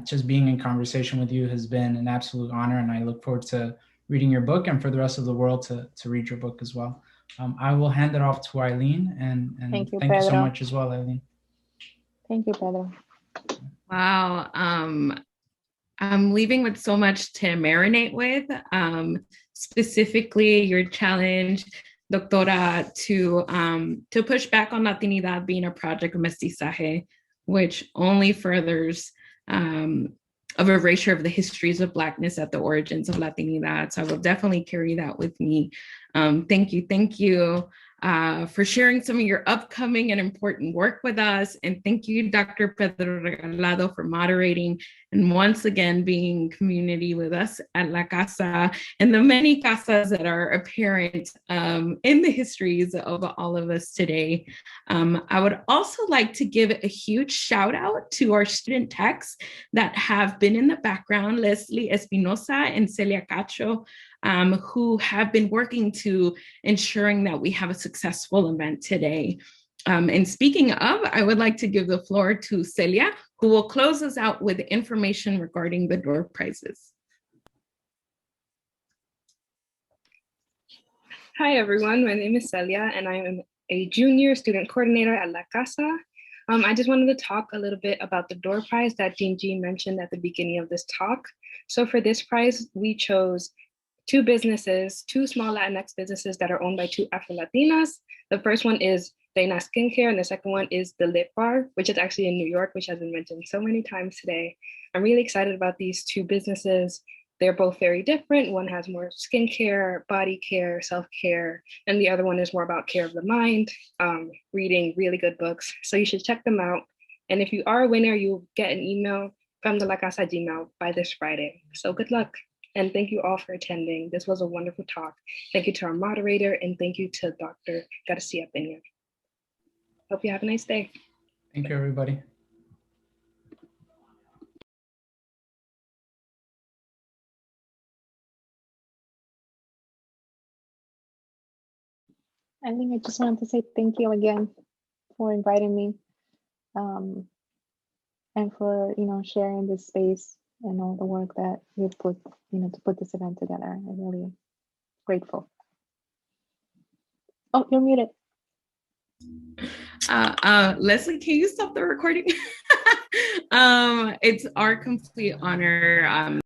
just being in conversation with you has been an absolute honor. And I look forward to reading your book, and for the rest of the world to read your book as well. I will hand it off to Eileen, and thank you so much as well, Eileen. Thank you, Pedro. Wow. I'm leaving with so much to marinate with, specifically your challenge, Doctora, to push back on Latinidad being a project of mestizaje, which only furthers of erasure of the histories of Blackness at the origins of Latinidad. So I will definitely carry that with me. Thank you for sharing some of your upcoming and important work with us. And thank you, Dr. Pedro Regalado, for moderating and once again being community with us at La Casa and the many casas that are apparent in the histories of all of us today. I would also like to give a huge shout out to our student techs that have been in the background, Leslie Espinosa and Celia Cacho, who have been working to ensuring that we have a successful event today. And speaking of, I would like to give the floor to Celia, who will close us out with information regarding the door prizes. Hi, everyone. My name is Celia, and I am a junior student coordinator at La Casa. I just wanted to talk a little bit about the door prize that Dean G mentioned at the beginning of this talk. So for this prize, we chose two small Latinx businesses that are owned by two Afro-Latinas. The first one is Reina Skincare, and the second one is The Lip Bar, which is actually in New York, which has been mentioned so many times today. I'm really excited about these two businesses. they're both very different. One has more skincare, body care, self-care, and the other one is more about care of the mind, reading really good books. So you should check them out. And if you are a winner, you'll get an email from the La Casa Gmail by this Friday. So good luck. And thank you all for attending. This was a wonderful talk. Thank you to our moderator, and thank you to Dr. Garcia Peña. Hope you have a nice day. Thank you, everybody. I think I just wanted to say thank you again for inviting me, and for sharing this space and all the work that you've put to put this event together. I'm really grateful. Oh, you're muted. Leslie, can you stop the recording? It's our complete honor